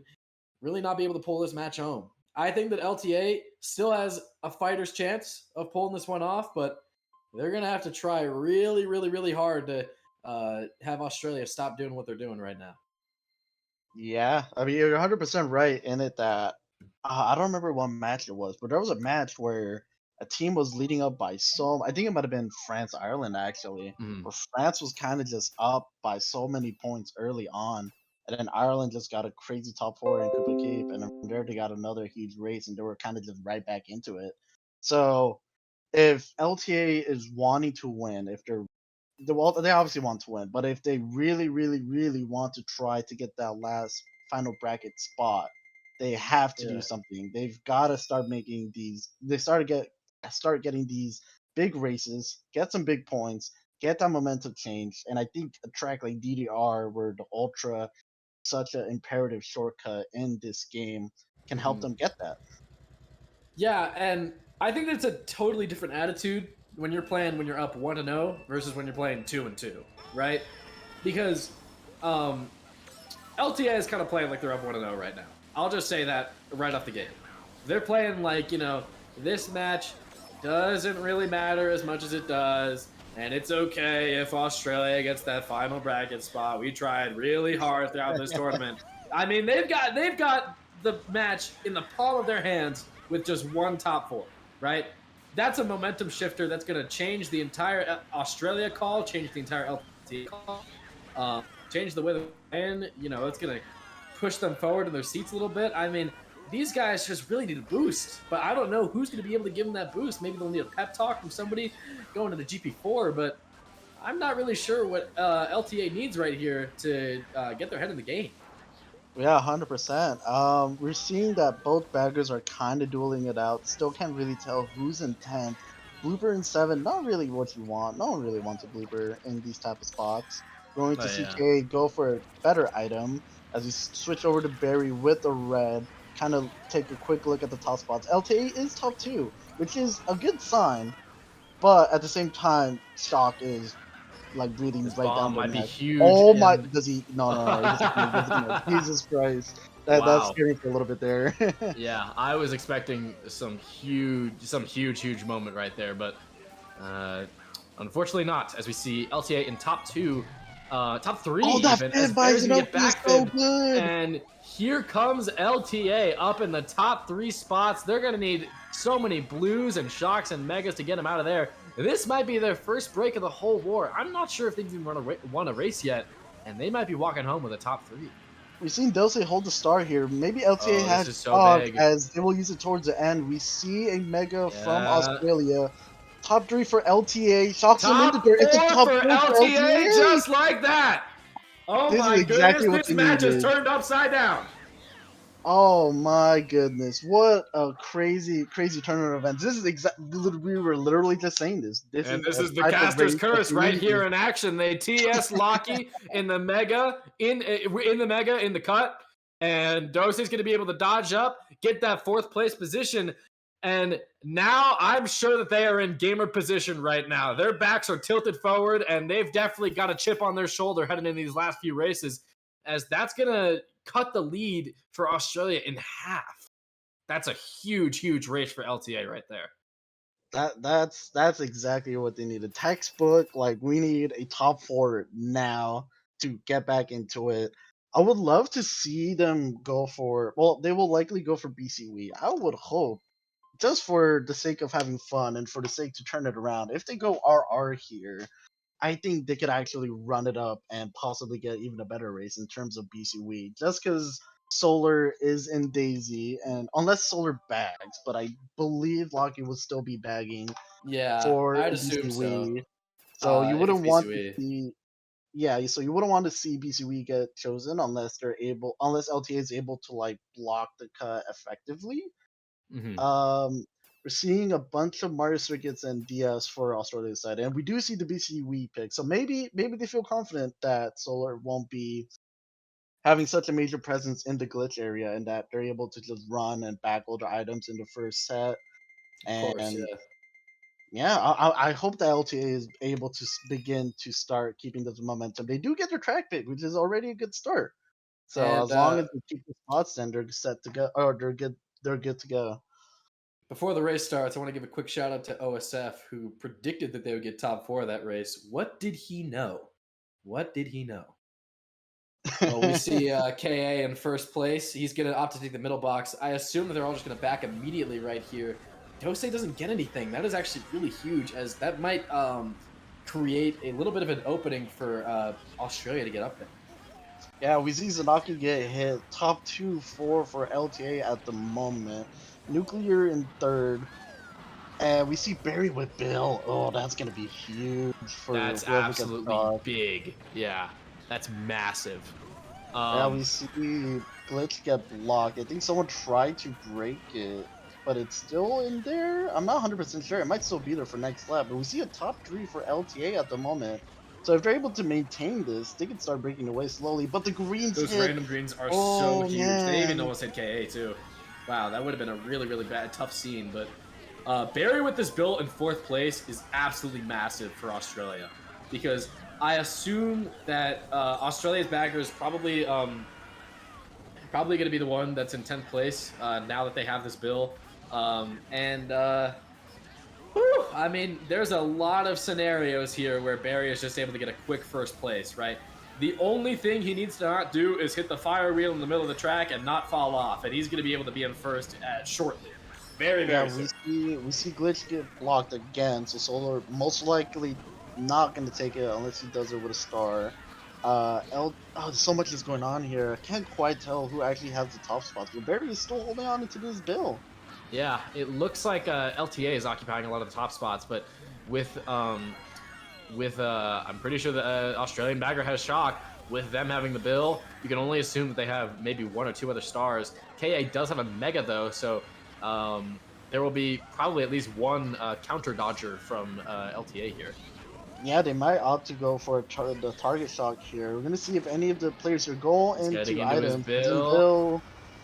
really not be able to pull this match home. I think that LTA still has a fighter's chance of pulling this one off, but they're going to have to try really, really, really hard to have Australia stop doing what they're doing right now. Yeah, I mean, you're 100% right in it that I don't remember what match it was, but there was a match where a team was leading up by I think it might have been France-Ireland, actually, where France was kind of just up by so many points early on. And then Ireland just got a crazy top 4 in Cooper Cape, and then from there they got another huge race, and they were kind of just right back into it. So if LTA is wanting to win, they obviously want to win, but if they really, really, really want to try to get that last final bracket spot, they have to do something. They've got to start making these. They start getting these big races, get some big points, get that momentum change, and I think a track like DDR, where the Ultra such an imperative shortcut in this game, can help them get that. Yeah, and I think that's a totally different attitude when you're up 1-0 versus when you're playing 2-2, right? Because LTA is kind of playing like they're up 1-0 right now. I'll just say that right off the gate. They're playing like, this match doesn't really matter as much as it does. And it's okay if Australia gets that final bracket spot. We tried really hard throughout this tournament. I mean, they've got the match in the palm of their hands with just one top 4, right? That's a momentum shifter that's going to change the entire Australia call, change the entire LT call, change the way they're playing. It's going to push them forward in their seats a little bit. I mean, these guys just really need a boost, but I don't know who's going to be able to give them that boost. Maybe they'll need a pep talk from somebody going to the GP4, but I'm not really sure what LTA needs right here to get their head in the game. Yeah, 100%. We're seeing that both baggers are kind of dueling it out. Still can't really tell who's in 10th. Blooper in 7, not really what you want. No one really wants a blooper in these type of spots. Going to CK, go for a better item as we switch over to Barry with a red. kind of take a quick look at the top spots, LTA is top 2, which is a good sign. But at the same time, Shock is like breathing This right down bomb their might be neck. huge. Oh my! and- Does he? No. He doesn't connect, doesn't connect. Jesus Christ! That's Wow. scary for a little bit there. Yeah, I was expecting some huge moment right there, but unfortunately not. As we see LTA in top 2, top 3 Oh, that even. fib As by Bear's gonna get Zenobia is back so fib. good. And here comes LTA up in the top 3 spots. They're gonna need so many blues and shocks and megas to get them out of there. This might be their first break of the whole war. I'm not sure if they've even won a race yet, and they might be walking home with a top 3. We've seen Dose hold the star here. Maybe LTA Oh, has this is so shock big. as they will use it towards the end. We see a mega from Yeah. Australia. Top 3 for LTA. Shocks him in the Top dirt. It's a 4 top for 4 LTA, just like that. Oh This is my exactly what goodness, they this match is needed. turned upside down. Oh my goodness! What a crazy tournament of events. This is we were literally just saying this. And this a is the type of caster's race that curse we right needed. here in action. They TS Locky in the mega, in the mega, in the cut. And Dosey's going to be able to dodge up, get that 4th place position. And now I'm sure that they are in gamer position right now. Their backs are tilted forward, and they've definitely got a chip on their shoulder heading into these last few races, as that's going to cut the lead for Australia in half. That's a huge race for LTA right there. That's exactly what they needed. Textbook, like we need a top 4 now to get back into it. I would love to see them go for, well, they will likely go for BCW. I would hope, just for the sake of having fun and for the sake to turn it around. If they go RR here, I think they could actually run it up and possibly get even a better race in terms of BCW. Just because Solar is in Daisy, and unless Solar bags, but I believe Locky will still be bagging Yeah, for I'd assume so. BCW. So you If wouldn't it's want to BCW. see, yeah. So you wouldn't want to see BCW get chosen unless unless LTA is able to like block the cut effectively. Mm-hmm. We're seeing a bunch of Mario Circuits and DS for Australia's side, and we do see the BCW pick. So maybe they feel confident that Solar won't be having such a major presence in the glitch area, and that they're able to just run and back older items in the first set. Of course, And yeah. yeah, I hope that LTA is able to begin to start keeping this momentum. They do get their track pick, which is already a good start. So And as long as they keep the spots, then they're set to go, or they're good. They're good to go. before the race starts, I want to give a quick shout out to OSF, who predicted that they would get top 4 of that race. What did he know? What did he know? Well, we see KA in first place. He's going to opt to take the middle box. I assume that they're all just going to back immediately right here. Dose doesn't get anything. That is actually really huge, as that might create a little bit of an opening for Australia to get up there. Yeah, we see Zanaki get hit. Top 2-4 for LTA at the moment. Nuclear in third. And we see Barry with Bill. Oh, that's going to be huge for That's whoever gets absolutely shot. big. Yeah, that's massive. Yeah, we see Glitch get blocked. I think someone tried to break it, but it's still in there. I'm not 100% sure. It might still be there for next lap. But we see a top 3 for LTA at the moment. So if they're able to maintain this, they can start breaking away slowly. But the greens Those hit. random greens are Oh, so huge. They even man. almost hit KA too. Wow, that would have been a really bad, tough scene. But Barry with this build in 4th place is absolutely massive for Australia, because I assume that Australia's bagger is probably going to be the one that's in 10th place now that they have this bill. I mean, there's a lot of scenarios here where Barry is just able to get a quick first place, right? The only thing he needs to not do is hit the fire wheel in the middle of the track and not fall off, and he's going to be able to be in first shortly. Very We soon. see Glitch get blocked again, so Solar most likely not going to take it unless he does it with a star. So much is going on here. I can't quite tell who actually has the top spots, but Barry is still holding on to this bill. Yeah, it looks like LTA is occupying a lot of the top spots, but with I'm pretty sure the Australian bagger has shock. With them having the bill, you can only assume that they have maybe 1 or 2 other stars. KA does have a mega though, so there will be probably at least one counter dodger from LTA here. Yeah, they might opt to go for the target shock here. We're gonna see if any of the players here go into getting into his items. bill. Bill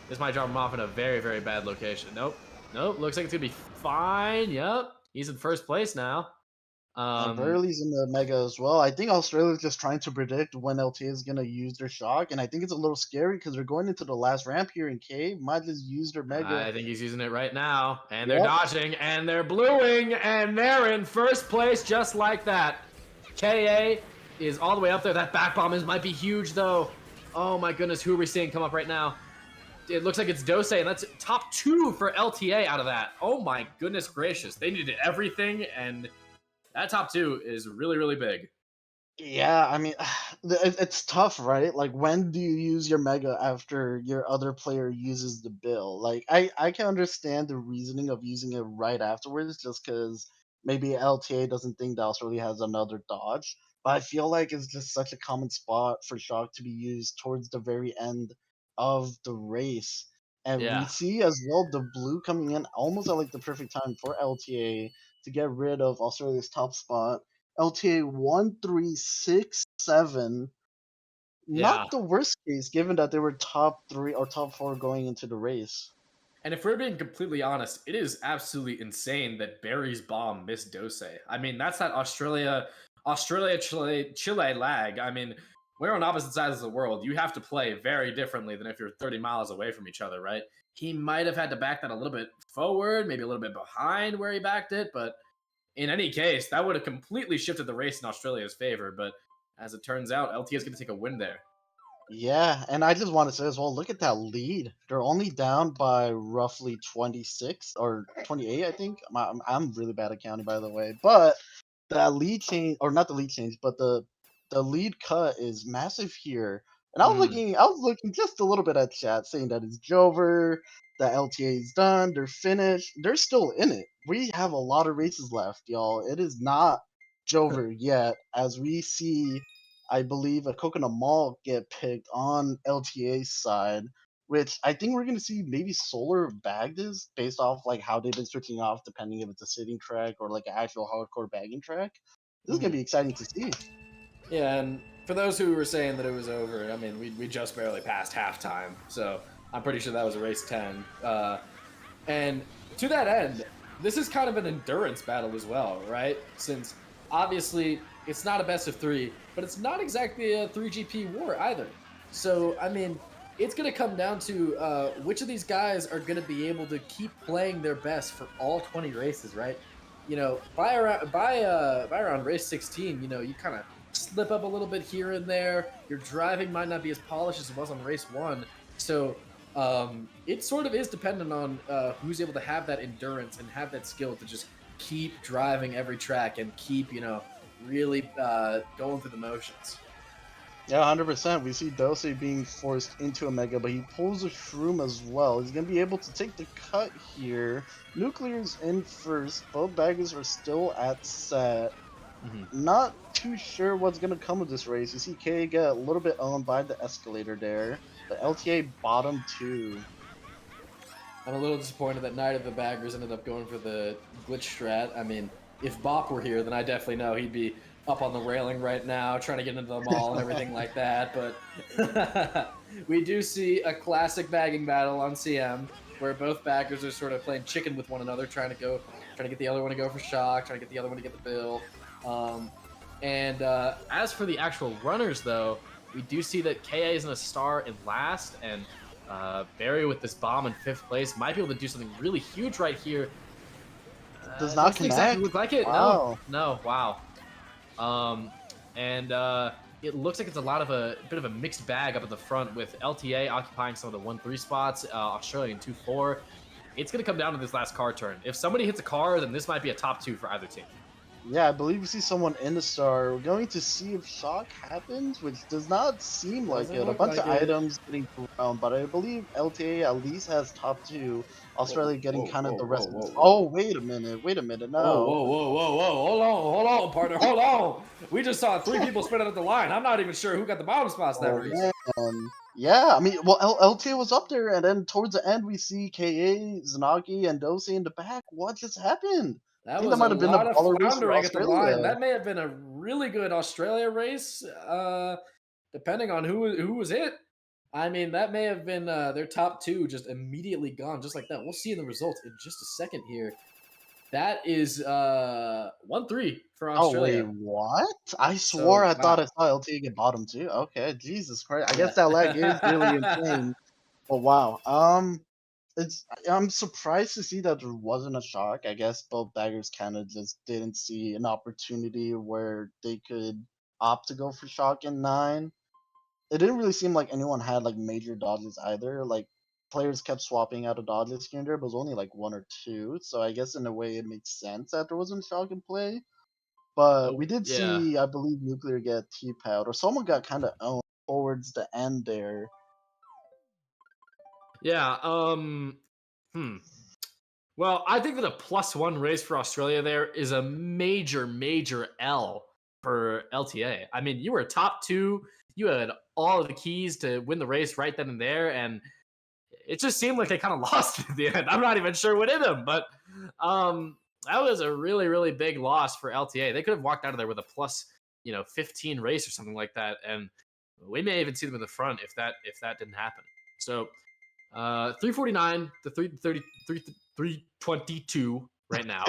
This might drop him off in a very, very bad location. Nope. Looks like it's gonna be fine. Yep. He's in first place now. And Burley's in the Mega as well. I think Australia's just trying to predict when LTA is going to use their shock, and I think it's a little scary because they're going into the last ramp here, and K might just use their Mega. I think he's using it right now, and they're dodging, and they're bluing, and they're in first place just like that. KA is all the way up there. That back bomb might be huge, though. Oh my goodness, who are we seeing come up right now? It looks like it's Dose, and that's top 2 for LTA out of that. Oh my goodness gracious. They needed everything, and that top 2 is really, really big. Yeah, I mean, it's tough, right? Like, when do you use your Mega after your other player uses the bill? Like, I can understand the reasoning of using it right afterwards, just because maybe LTA doesn't think that Australia has another dodge. But I feel like it's just such a common spot for shock to be used towards the very end of the race. And we see as well the blue coming in almost at like the perfect time for LTA to get rid of Australia's top spot. LTA 1367. Not the worst case, given that they were top 3 or top 4 going into the race. And if we're being completely honest, it is absolutely insane that Barry's bomb missed Dose. I mean, that's that Australia, Chile lag. I mean, we're on opposite sides of the world. You have to play very differently than if you're 30 miles away from each other, right? He might have had to back that a little bit forward, maybe a little bit behind where he backed it, but in any case, that would have completely shifted the race in Australia's favor. But as it turns out, LT is going to take a win there. Yeah, and I just want to say as well, look at that lead. They're only down by roughly 26 or 28, I think. I'm really bad at counting, by the way. But that lead change, or not the lead change, but the lead cut is massive here. And I was looking just a little bit at chat saying that it's Jover, that LTA is done, they're finished. They're still in it. We have a lot of races left, y'all. It is not Jover yet, as we see, I believe, a Coconut Mall get picked on LTA's side, which I think we're going to see maybe Solar bag this based off like how they've been switching off, depending if it's a sitting track or like an actual hardcore bagging track. This is going to be exciting to see. Yeah, and for those who were saying that it was over, I mean, we just barely passed halftime, so I'm pretty sure that was a race 10. And to that end, this is kind of an endurance battle as well, right? Since obviously it's not a best of 3, but it's not exactly a 3GP war either. So, I mean, it's going to come down to which of these guys are going to be able to keep playing their best for all 20 races, right? You know, by around race 16, you know, you kind of slip up a little bit here and there. Your driving might not be as polished as it was on race 1. So it sort of is dependent on who's able to have that endurance and have that skill to just keep driving every track and keep, you know, really going through the motions. Yeah, 100%. We see Dose being forced into a Mega, but he pulls a Shroom as well. He's going to be able to take the cut here. Nuclear's in first. Both baggers are still at set. Not too sure what's going to come of this race. You see K get a little bit owned by the escalator there. But LTA bottom 2. I'm a little disappointed that neither of the baggers ended up going for the glitch strat. I mean, if Bop were here, then I definitely know he'd be up on the railing right now, trying to get into the mall and everything like that. But we do see a classic bagging battle on CM, where both baggers are sort of playing chicken with one another, trying to get the other one to go for shock, trying to get the other one to get the bill. As for the actual runners, though, we do see that KA is in a star in last, and Barry with this bomb in 5th place might be able to do something really huge right here. Does not connect. Exactly look like it. Wow. No, wow. It looks like it's a bit of a mixed bag up at the front, with LTA occupying some of the 1-3 spots, Australia in 2-4. It's going to come down to this last car turn. If somebody hits a car, then this might be a top 2 for either team. Yeah, I believe we see someone in the star. We're going to see if shock happens, which does not seem like it. A bunch of items getting around, but I believe LTA at least has top 2. Australia getting kind of the rest of it. Oh, wait a minute, no. Whoa, hold on, partner, hold on. We just saw 3 people spin out of the line. I'm not even sure who got the bottom spots that race. Yeah, I mean, well, LTA was up there, and then towards the end we see KA, Zanagi, and Dose in the back. What just happened? That was might have been a lot of baller race floundering for at the Australia. line. That may have been a really good Australia race, depending on who was hit. I mean, that may have been their top 2 just immediately gone, just like that. We'll see the results in just a second here. That is 1-3 for Oh wait, Australia. what? I swore So I thought I wow, saw LT get bottom too. Okay, Jesus Christ. I guess that lag is really yeah. insane. But wow. I'm surprised to see that there wasn't a shock. I guess both baggers kind of just didn't see an opportunity where they could opt to go for shock in 9. It didn't really seem like anyone had like major dodges either. Like players kept swapping out of dodges here and there, but it was only like 1 or 2. So I guess in a way it makes sense that there wasn't shock in play. But we did Yeah. see, I believe, Nuclear get T-Powed, or someone got kind of owned towards the end there. Yeah. Hmm. Well, I think that a +1 race for Australia there is a major, major L for LTA. I mean, you were top 2. You had all of the keys to win the race right then and there, and it just seemed like they kind of lost at the end. I'm not even sure what hit them, but that was a really, really big loss for LTA. They could have walked out of there with a +15 race or something like that, and we may even see them in the front if that didn't happen. So 349 to 322 right now.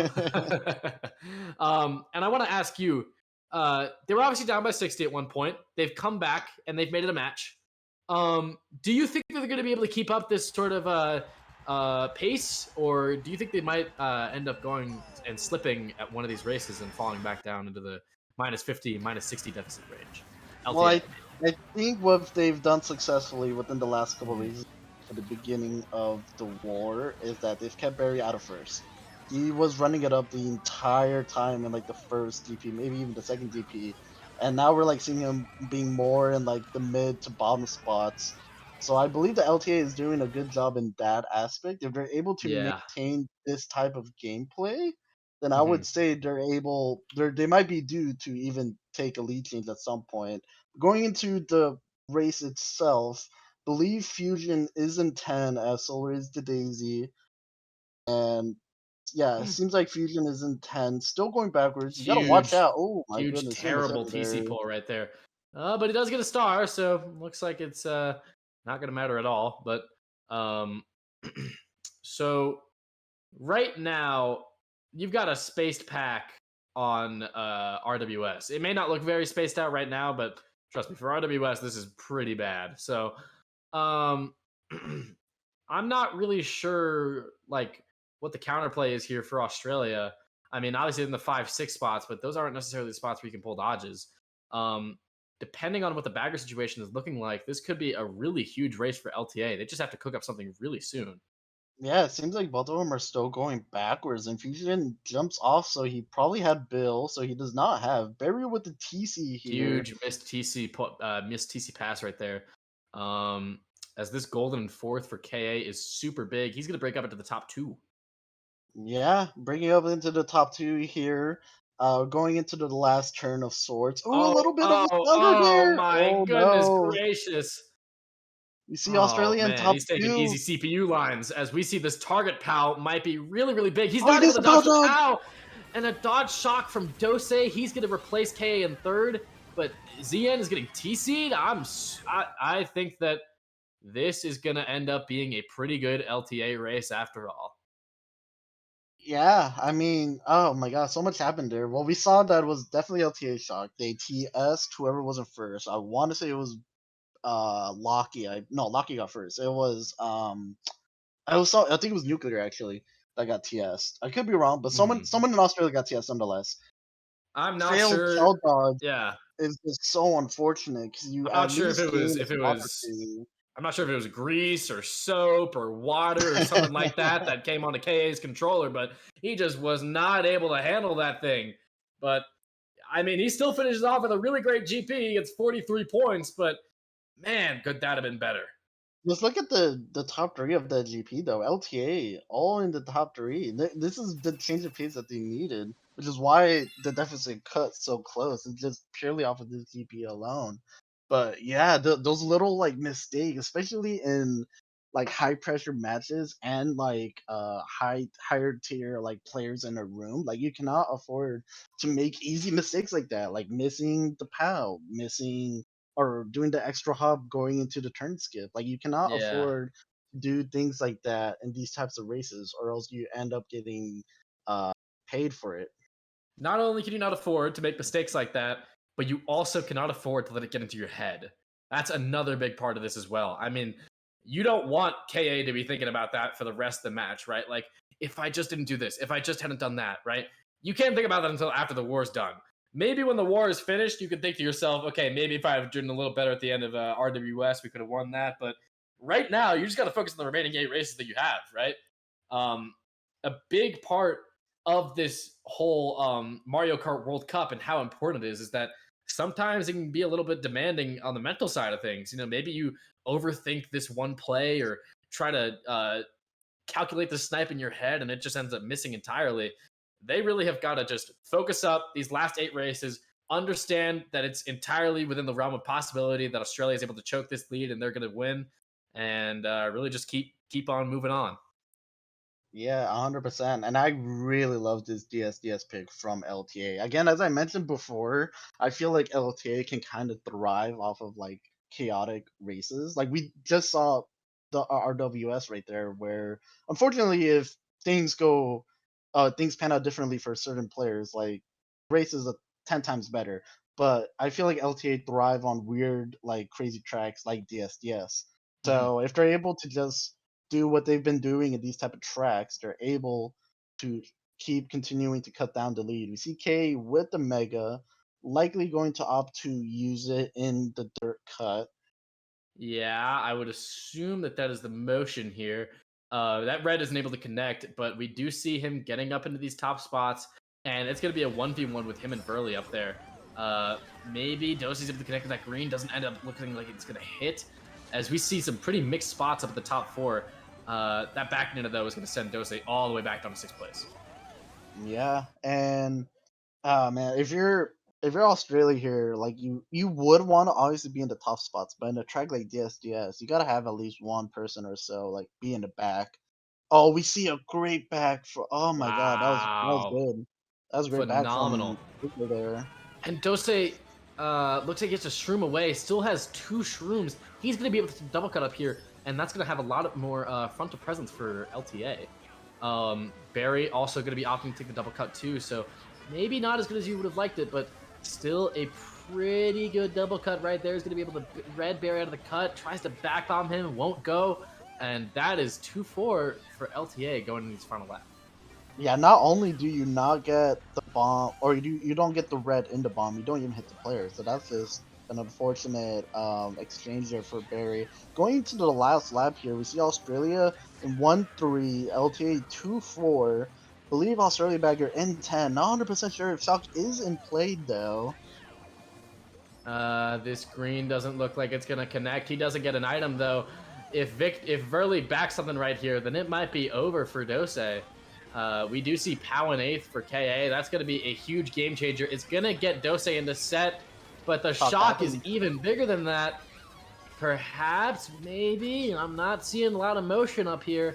And I want to ask you, they were obviously down by 60 at one point. They've come back and they've made it a match. Do you think that they're going to be able to keep up this sort of pace, or do you think they might end up going and slipping at one of these races and falling back down into the -50, -60 deficit range? Well, LTA. I think what they've done successfully within the last couple of races at the beginning of the war is that they've kept Barry out of first. He was running it up the entire time in like the first DP, maybe even the second DP, and now we're like seeing him being more in like the mid to bottom spots. So I believe the LTA is doing a good job in that aspect. If they're able to Yeah. maintain this type of gameplay, then I Mhm. would say they might be due to even take a lead change at some point. Going into the race itself, believe Fusion is in 10 as Solar is the Daisy, and yeah, it seems like Fusion is in 10. Still going backwards. You gotta watch Huge, out. Oh my huge, goodness, he almost hit terrible me TC there. pull right there. But he does get a star, so looks like it's not gonna matter at all. But um, so right now you've got a spaced pack on RWS. It may not look very spaced out right now, but trust me, for RWS this is pretty bad. So um, I'm not really sure like what the counterplay is here for Australia. I mean, obviously in the 5-6 spots, but those aren't necessarily the spots where you can pull dodges. Um, Depending on what the bagger situation is looking like, this could be a really huge race for LTA. They just have to cook up something really soon. Yeah, it seems like both of them are still going backwards, and Fusion jumps off, so he probably had Bill, so he does not have Barry with the TC here. Huge missed TC pass right there. As this golden and fourth for KA is super big, he's gonna break up into the top 2. Yeah, bringing up into the top 2 here. Going into the last turn of sorts. Ooh, a Oh, little bit of a oh, stutter oh there. my Oh goodness no. gracious. You see Oh Australia in man, top he's taking 2. easy CPU lines as we see this target POW might be really, really big. He's Oh, he not able gets to the dodge power the dodge. POW, and a dodge shock from Dose. He's going to replace KA in third, but ZN is getting TC'd. I think that this is going to end up being a pretty good LTA race after all. Yeah, I mean, oh my god, so much happened there. Well, we saw that it was definitely LTA shock. They TS'd whoever wasn't first. I want to say it was Locky. Locky got first. It was I think it was Nuclear actually that got TS'd. I could be wrong, but someone Mhm. someone in Australia got TS'd nonetheless. I'm not Failed sure. shell dodge Yeah, is just so unfortunate because you I'm at not sure if least it was gain a block or two. I'm not sure if it was grease or soap or water or something like that that came onto KA's controller, but he just was not able to handle that thing. But I mean, he still finishes off with a really great GP. He gets 43 points, but man, could that have been better? Just look at the top 3 of the GP though. LTA all in the top 3. This is the change of pace that they needed, which is why the deficit cut so close. It's just purely off of this GP alone. But yeah, those little like mistakes, especially in like high pressure matches and like higher tier like players in a room, like you cannot afford to make easy mistakes like that, like missing the POW, missing or doing the extra hub going into the turn skip. Like you cannot Yeah. afford to do things like that in these types of races, or else you end up getting paid for it. Not only can you not afford to make mistakes like that, but you also cannot afford to let it get into your head. That's another big part of this as well. I mean, you don't want KA to be thinking about that for the rest of the match, right? Like, if I just didn't do this, if I just hadn't done that, right? You can't think about that until after the war's done. Maybe when the war is finished, you could think to yourself, okay, maybe if I had done a little better at the end of RWS, we could have won that. But right now, you just got to focus on the remaining 8 races that you have, right? A big part of this whole Mario Kart World Cup and how important it is that sometimes it can be a little bit demanding on the mental side of things. You know, maybe you overthink this one play or try to calculate the snipe in your head and it just ends up missing entirely. They really have got to just focus up these last 8 races, understand that it's entirely within the realm of possibility that Australia is able to choke this lead and they're going to win, and really just keep on moving on. Yeah, 100%. And I really love this DSDS pick from LTA. Again, as I mentioned before, I feel like LTA can kind of thrive off of like chaotic races. Like we just saw the RWS right there, where unfortunately, if things things pan out differently for certain players, like races are 10 times better. But I feel like LTA thrive on weird, like crazy tracks like DSDS. So if they're able to just do what they've been doing in these type of tracks, they're able to keep continuing to cut down the lead. We see K with the Mega, likely going to opt to use it in the dirt cut. Yeah, I would assume that is the motion here. That red isn't able to connect, but we do see him getting up into these top spots, and it's going to be a 1v1 with him and Burley up there. Maybe Dosey's able to connect with that green, doesn't end up looking like it's going to hit, as we see some pretty mixed spots up at the top 4. That back netta, though, is going to send Dosey all the way back down to 6th place. Yeah, and man, if you're Australia here, like you would want to obviously be in the top spots, but in a track like DSDS, you gotta have at least one person or so like be in the back. Oh, we see a great back for. Oh my god, that was Wow. good. That was a great back Phenomenal. from Cooper there. And Dosey looks like he gets a shroom away, still has 2 shrooms. He's going to be able to double cut up here, and that's going to have a lot more frontal presence for LTA. Barry also going to be opting to take the double cut too, so maybe not as good as you would have liked it, but still a pretty good double cut right there. He's going to be able to red Barry out of the cut, tries to back bomb him, won't go, and that is 2-4 for LTA going into his final lap. Yeah, not only do you not get the bomb, or you don't get the red in the bomb, you don't even hit the player. So that's just an unfortunate exchange there for Barry. Going into the last lap here, we see Australia in 1-3, LTA 2-4. Believe Australia bagger in 10. Not 100% sure if Shock is in play though. This green doesn't look like it's gonna connect. He doesn't get an item though. If Verley backs something right here, then it might be over for Dosey. We do see Pow in 8th for KA. That's going to be a huge game changer. It's going to get Dosey in the set, but the shock is even bigger than that. Perhaps, maybe. I'm not seeing a lot of motion up here.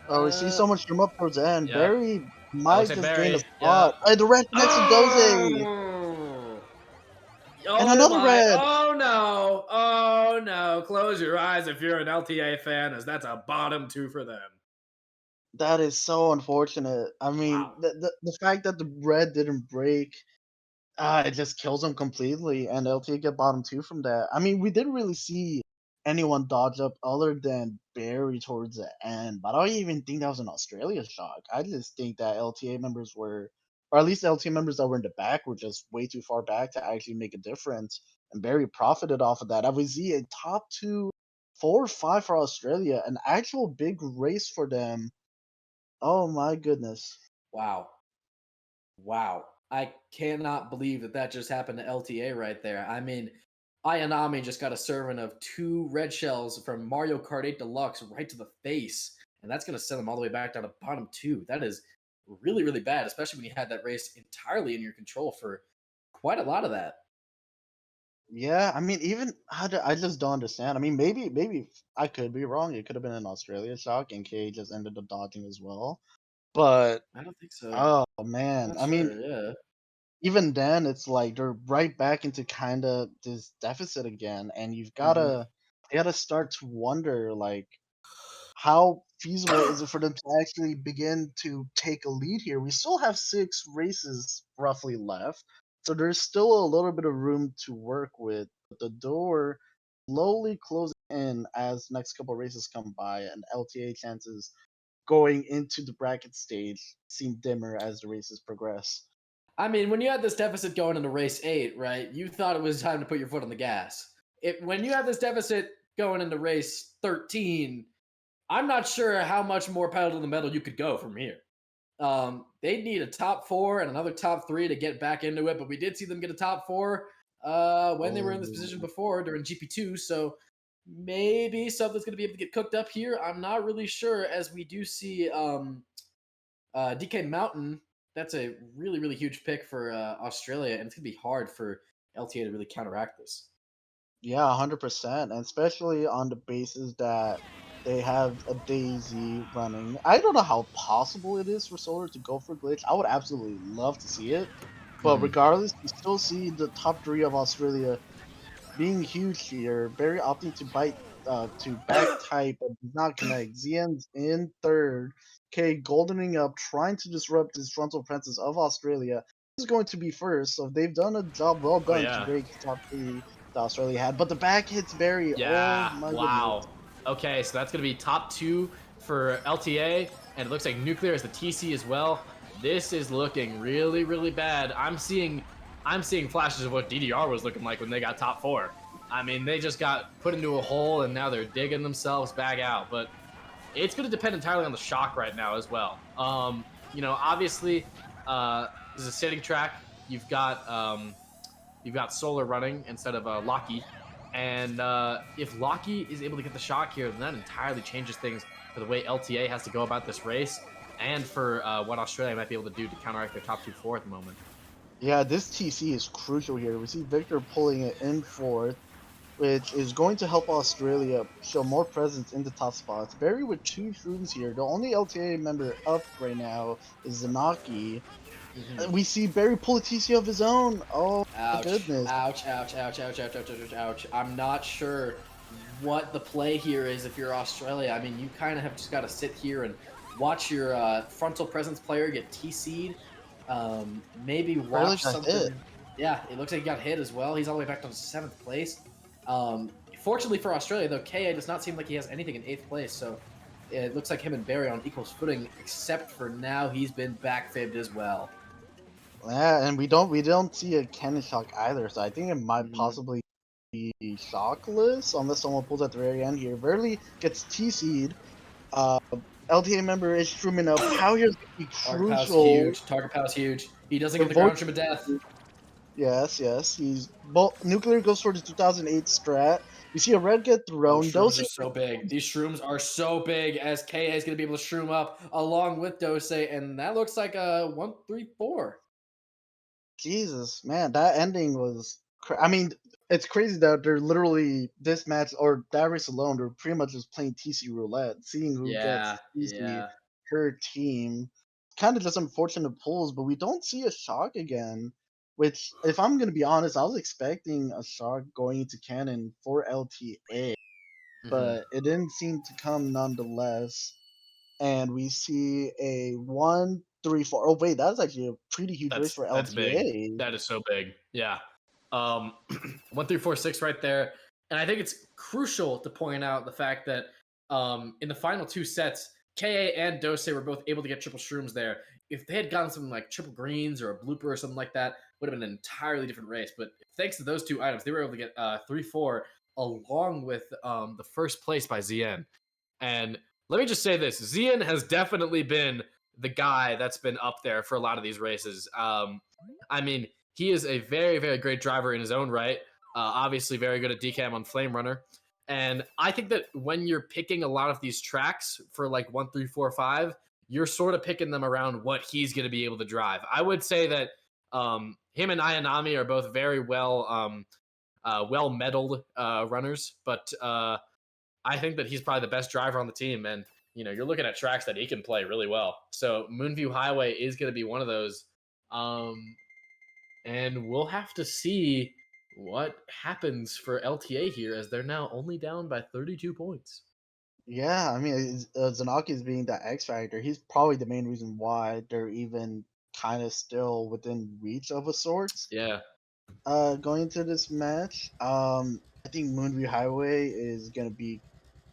Oh, we see so much room up towards the end. Yeah. Barry might just Barry, gain a spot. yeah. The red next to Dosey. Oh And another red. Oh no! Oh no! Close your eyes if you're an LTA fan, as that's a bottom 2 for them. That is so unfortunate. I mean, Wow. the fact that the red didn't break, it just kills him completely, and LT get bottom 2 from that. I mean, we didn't really see anyone dodge up other than Barry towards the end, but I don't even think that was an Australia shock. I just think that LTA members were, or at least LTA members that were in the back were just way too far back to actually make a difference, and Barry profited off of that. I would see a top 2, 4 or 5 for Australia, an actual big race for them. Oh my goodness. Wow. Wow. I cannot believe that just happened to LTA right there. I mean, Ayanami just got a serving of 2 red shells from Mario Kart 8 Deluxe right to the face, and that's going to send them all the way back down to bottom 2. That is really, really bad, especially when you had that race entirely in your control for quite a lot of that. Yeah, I mean, even I just don't understand. I mean, maybe I could be wrong. It could have been an Australia shock, and K just ended up dodging as well. But I don't think so. oh man, Not I mean, sure, yeah. even then, it's like they're right back into kind of this deficit again, and you gotta start to wonder like how feasible is it for them to actually begin to take a lead here? We still have 6 races roughly left, so there's still a little bit of room to work with. But the door slowly closing in as next couple races come by, and LTA chances going into the bracket stage seem dimmer as the races progress. I mean, when you had this deficit going into race 8, right? You thought it was time to put your foot on the gas. When you have this deficit going into race 13, I'm not sure how much more pedal to the metal you could go from here. They'd need a top 4 and another top 3 to get back into it, but we did see them get a top 4 when they were in this position before during GP2, so maybe something's going to be able to get cooked up here. I'm not really sure, as we do see DK Mountain. That's a really, really huge pick for Australia, and it's going to be hard for LTA to really counteract this. Yeah, 100%, and especially on the basis that they have a Daisy running. I don't know how possible it is for Solar to go for glitch. I would absolutely love to see it, but regardless, you still see the top 3 of Australia being huge here. Barry opting to back type, but does not connect. ZN's in third. K goldening up, trying to disrupt this frontal presence of Australia. This is going to be first, so they've done a job well done to break the top 3 that Australia had. But the back hits Barry. Yeah, oh my wow. goodness. Okay, so that's going to be top 2 for LTA, and it looks like Nuclear is the TC as well. This is looking really, really bad. I'm seeing flashes of what DDR was looking like when they got top 4. I mean, they just got put into a hole, and now they're digging themselves back out. But it's going to depend entirely on the shock right now as well. Obviously, this is a sitting track. You've got Solar running instead of Locky. And if Locky is able to get the shock here, then that entirely changes things for the way LTA has to go about this race, and for what Australia might be able to do to counteract their top 2-4 at the moment. Yeah, this TC is crucial here. We see Victor pulling it in fourth, which is going to help Australia show more presence in the top spots. Barry with 2 shrooms here. The only LTA member up right now is Zanaki. We see Barry pull a TC of his own. Oh, my goodness. Ouch. I'm not sure what the play here is if you're Australia. I mean, you kind of have just got to sit here and watch your frontal presence player get TC'd. Maybe watch something. Hit. Yeah, it looks like he got hit as well. He's all the way back to 7th place. Fortunately for Australia, though, KA does not seem like he has anything in 8th place, so it looks like him and Barry on equal footing, except for now he's been backfibbed as well. Yeah, and we don't see a cannon shock either, so I think it might possibly be shockless unless someone pulls at the very end here. Verly gets TC'd. LTA member is streaming up. How here's gonna be crucial. Target Pow's huge. He doesn't get the ground stream of death. Yes. He's Nuclear goes for the 2008 strat. We see a red get thrown. Those are so big. These shrooms are so big, as KA is going to be able to shroom up along with Dose, and that looks like a 1-3-4. Jesus, man, that ending was. I mean, it's crazy that they're literally this match or that race alone. They're pretty much just playing TC roulette, seeing who gets TC per team. Kind of just unfortunate pulls, but we don't see a shock again. Which, if I'm gonna be honest, I was expecting a shock going into Cannon for LTA, but it didn't seem to come nonetheless. And we see a 1-3-4. Oh wait, that's actually a pretty huge race for LTA. That's big. That is so big. Yeah. 1-3-4-6 right there. And I think it's crucial to point out the fact that in the final 2 sets, KA and Dose were both able to get triple shrooms there. If they had gotten something like triple greens or a blooper or something like that, would have been an entirely different race. But thanks to those 2 items, they were able to get 3-4 along with the first place by ZN. And let me just say this. ZN has definitely been the guy that's been up there for a lot of these races. I mean, he is a very, very great driver in his own right. Obviously very good at DCAM on Flame Runner. And I think that when you're picking a lot of these tracks for like 1, 3, 4, 5, you're sort of picking them around what he's going to be able to drive. I would say that him and Ayanami are both very well medaled runners, but I think that he's probably the best driver on the team. And you're looking at tracks that he can play really well. So Moonview Highway is going to be one of those. And we'll have to see what happens for LTA here, as they're now only down by 32 points. Yeah, I mean, Zanaki's being the X factor. He's probably the main reason why they're even kind of still within reach of a sorts. Yeah. Going into this match, I think Moonview Highway is gonna be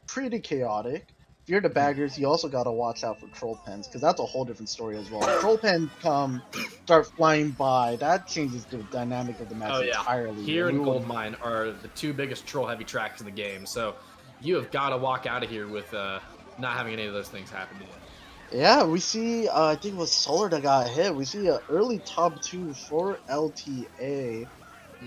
pretty chaotic. If you're the baggers, you also gotta watch out for troll pens because that's a whole different story as well. Troll pens start flying by, that changes the dynamic of the match Oh yeah. entirely. Here We and will- Goldmine are the two biggest troll heavy tracks in the game, so you have got to walk out of here with not having any of those things happen to you. Yeah, we see. I think it was Solar that got hit. We see an early top 2 for LTA.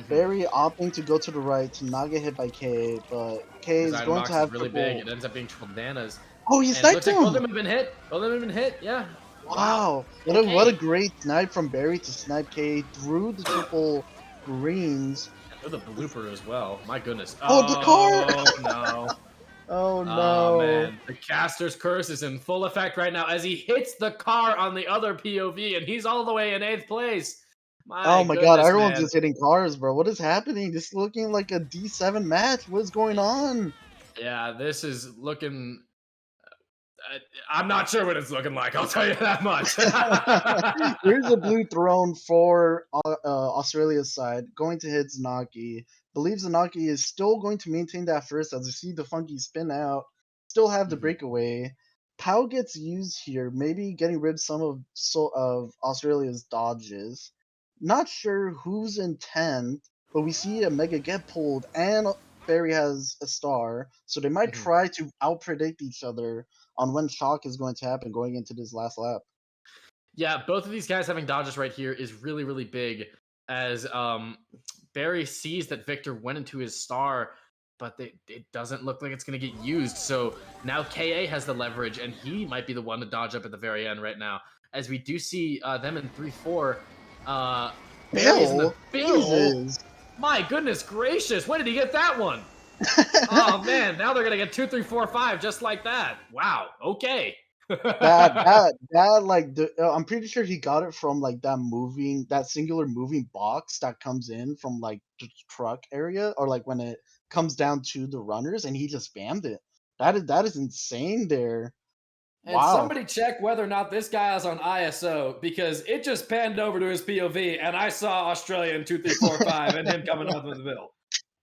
Barry opting to go to the right to not get hit by K, but K His is item going box to have is really triple- big. It ends up being triple bananas. Oh, he And it sniped looks like both of them him! have been hit. Both of them have been hit. Yeah. Wow, Okay. what a great snipe from Barry to snipe K through the triple greens. With a blooper as well. My goodness. Oh, the car! Oh no. Oh no! Oh man, the caster's curse is in full effect right now as he hits the car on the other POV, and he's all the way in 8th place. Oh my god, goodness, everyone's man. just hitting cars, bro. What is happening? This is looking like a D7 match. What is going on? Yeah, this is looking. I'm not sure what it's looking like. I'll tell you that much. Here's a blue throne for Australia's side, going to hit Zanaki. Believes Zanaki is still going to maintain that first as you see the funky spin out. Still have the breakaway. Pow gets used here, maybe getting rid of some of Australia's dodges. Not sure whose intent, but we see a Mega get pulled and Barry has a star, so they might try to outpredict each other on when shock is going to happen going into this last lap. Yeah, both of these guys having dodges right here is really, really big as Barry sees that Victor went into his star, but it doesn't look like it's going to get used. So now KA has the leverage, and he might be the one to dodge up at the very end right now. As we do see them in 3-4. Barry's in the Bill. Jesus. My goodness gracious, when did he get that one? Oh man, now they're going to get 2, 3, 4, 5 just like that. Wow, okay. I'm pretty sure he got it from like that singular moving box that comes in from like the truck area, or like when it comes down to the runners, and he just spammed it. That is insane there. And somebody check whether or not this guy is on ISO, because it just panned over to his POV and I saw Australia in 2, 3, 4, 5 and him coming up with the middle.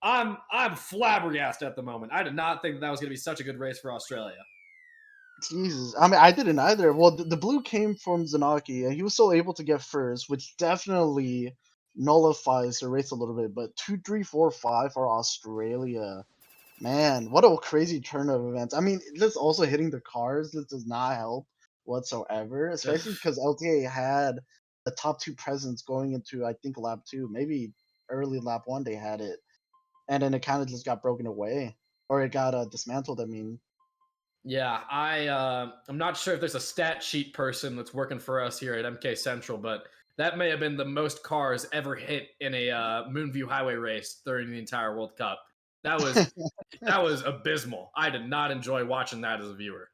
I'm flabbergasted at the moment. I did not think that was going to be such a good race for Australia. Jesus, I mean, I didn't either. Well, the blue came from Zanaki, and he was still able to get first, which definitely nullifies the race a little bit. But 2, 3, 4, 5 for Australia. Man, what a crazy turn of events. I mean, this also hitting the cars, this does not help whatsoever, especially because LTA had the top 2 presence going into, I think, lap 2, maybe early lap 1 they had it. And then it kind of just got broken away, or it got dismantled, I mean. Yeah, I'm not sure if there's a stat sheet person that's working for us here at MK Central, but that may have been the most cars ever hit in a Moonview Highway race during the entire World Cup. That was abysmal. I did not enjoy watching that as a viewer.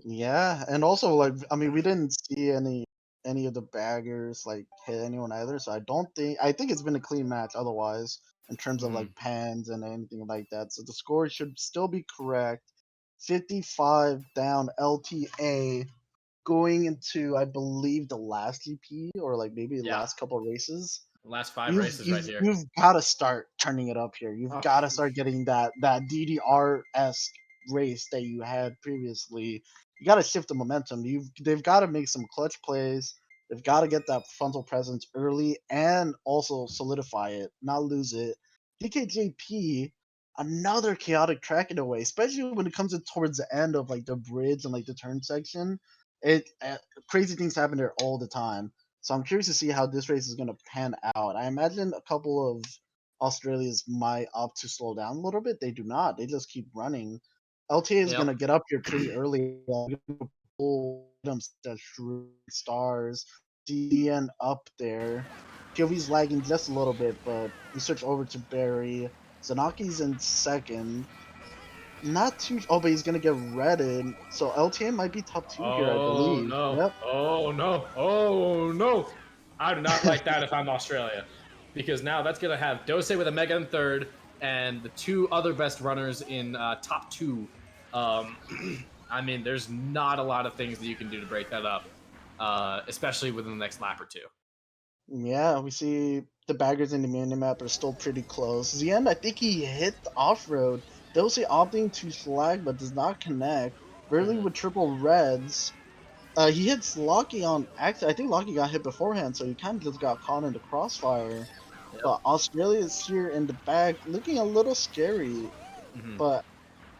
Yeah, and also like I mean we didn't see any of the baggers like hit anyone either, so I think it's been a clean match otherwise in terms of like pans and anything like that. So the score should still be correct. 55 down LTA going into I believe the last GP or like maybe the last couple of races. Last 5 races right here. You've got to start turning it up here. You've got to start getting that DDR-esque race that you had previously. You got to shift the momentum. They've got to make some clutch plays. They've got to get that frontal presence early and also solidify it, not lose it. DKJP, another chaotic track in a way, especially when it comes in towards the end of like the bridge and like the turn section. Crazy things happen there all the time. So I'm curious to see how this race is going to pan out. I imagine a couple of Australians might opt to slow down a little bit. They do not. They just keep running. LTA is going to get up here pretty early. Pull them stars. DN up there. POV's lagging just a little bit, but we switch over to Barry. Zanaki's in second. Not too. Oh, but he's gonna get redded. So LTA might be top 2 here, I believe. No. Yep. Oh no! Oh no! I do not like that if I'm Australia, because now that's gonna have Dose with a mega in third, and the two other best runners in top two. Um, I mean, there's not a lot of things that you can do to break that up, especially within the next lap or two. Yeah, we see the baggers in the minimap are still pretty close. Zien, I think he hit the off-road. Dose opting to slag but does not connect. Burley with triple reds. He hits Locky on accident. I think Locky got hit beforehand, so he kind of just got caught in the crossfire. Yep. But Australia is here in the back, looking a little scary. Mhm. But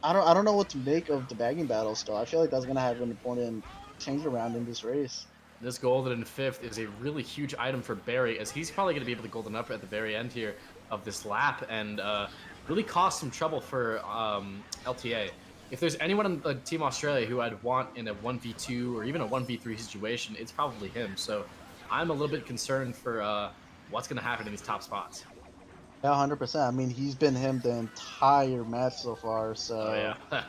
I don't know what to make of the bagging battle still. I feel like that's gonna have an important change around in this race. This golden in fifth is a really huge item for Barry, as he's probably going to be able to golden up at the very end here of this lap and really cause some trouble for LTA. If there's anyone on the Team Australia who I'd want in a 1v2 or even a 1v3 situation, it's probably him. So I'm a little bit concerned for what's going to happen in these top spots. Yeah, 100%. I mean, he's been him the entire match so far. So Oh, yeah.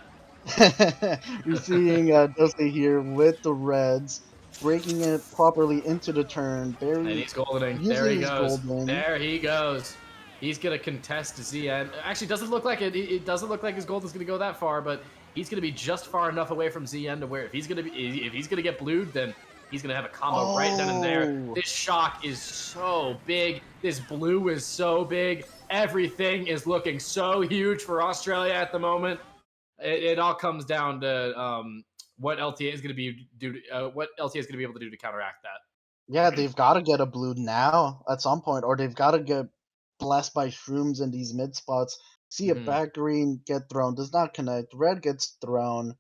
You're seeing Dose here with the reds, breaking it properly into the turn. Barry and he's goldening. using There he his goes. golden. There he goes. He's gonna contest ZN. Actually, doesn't look like it. It doesn't look like his golden's gonna go that far, but he's gonna be just far enough away from ZN to where if he's gonna get blued, then he's gonna have a combo right then and there. Oh. This shock is so big. This blue is so big. Everything is looking so huge for Australia at the moment. It all comes down to what LTA is gonna be what LTA is gonna be able to do to counteract that. Yeah, they've got to get a blue now at some point, or they've got to get blessed by shrooms in these mid spots. See a back green get thrown, does not connect. Red gets thrown.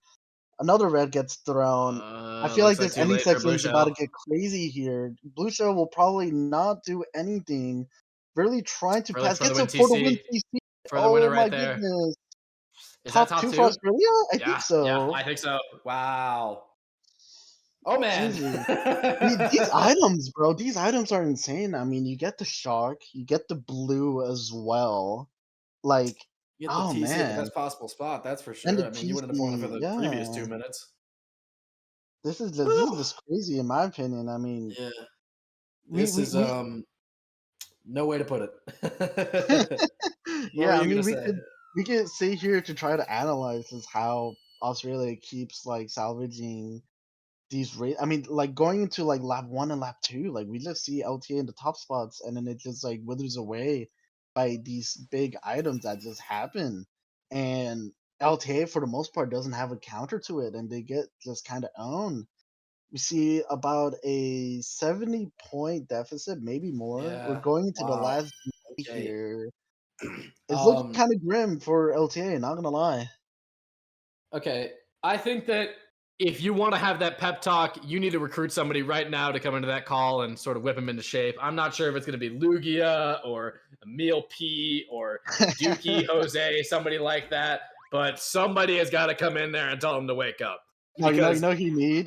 Another red gets thrown. I feel like Looks this too ending late for section Blue is about to Shell. get crazy here. Blue Shell will probably not do anything. Really trying to pass. For the Gets win a for the win TC. TC. For the winner Oh my right there. goodness. Is that Top top 2 for two? Australia? I Yeah, think so. yeah, I think so. Wow. Oh man. Jesus. These items, bro, these items are insane. I mean, you get the shark, you get the blue as well. Like, Get the oh TC at the man. best possible spot, that's for And sure. the I mean, you wouldn't have won it for TC, the previous yeah. 2 minutes. This is Whew. just crazy in my opinion. I mean, Yeah. we This we, is we no way to put it. What were yeah, I you mean gonna say? we could sit here to try to analyze is how Australia keeps like salvaging these I mean, like going into like lap 1 and lap 2, like we just see LTA in the top spots and then it just like withers away by these big items that just happen. And LTA for the most part doesn't have a counter to it and they get just kind of owned. We see about a 70-point deficit, maybe more. We're Yeah. going into the Wow. last G Okay. here. It's looking Um, kind of grim for LTA, not gonna lie. okay. I think that if you want to have that pep talk, you need to recruit somebody right now to come into that call and sort of whip him into shape. I'm not sure if it's going to be Lugia or Emil P or Dookie Jose, somebody like that, but somebody has got to come in there and tell him to wake up. No, Because you need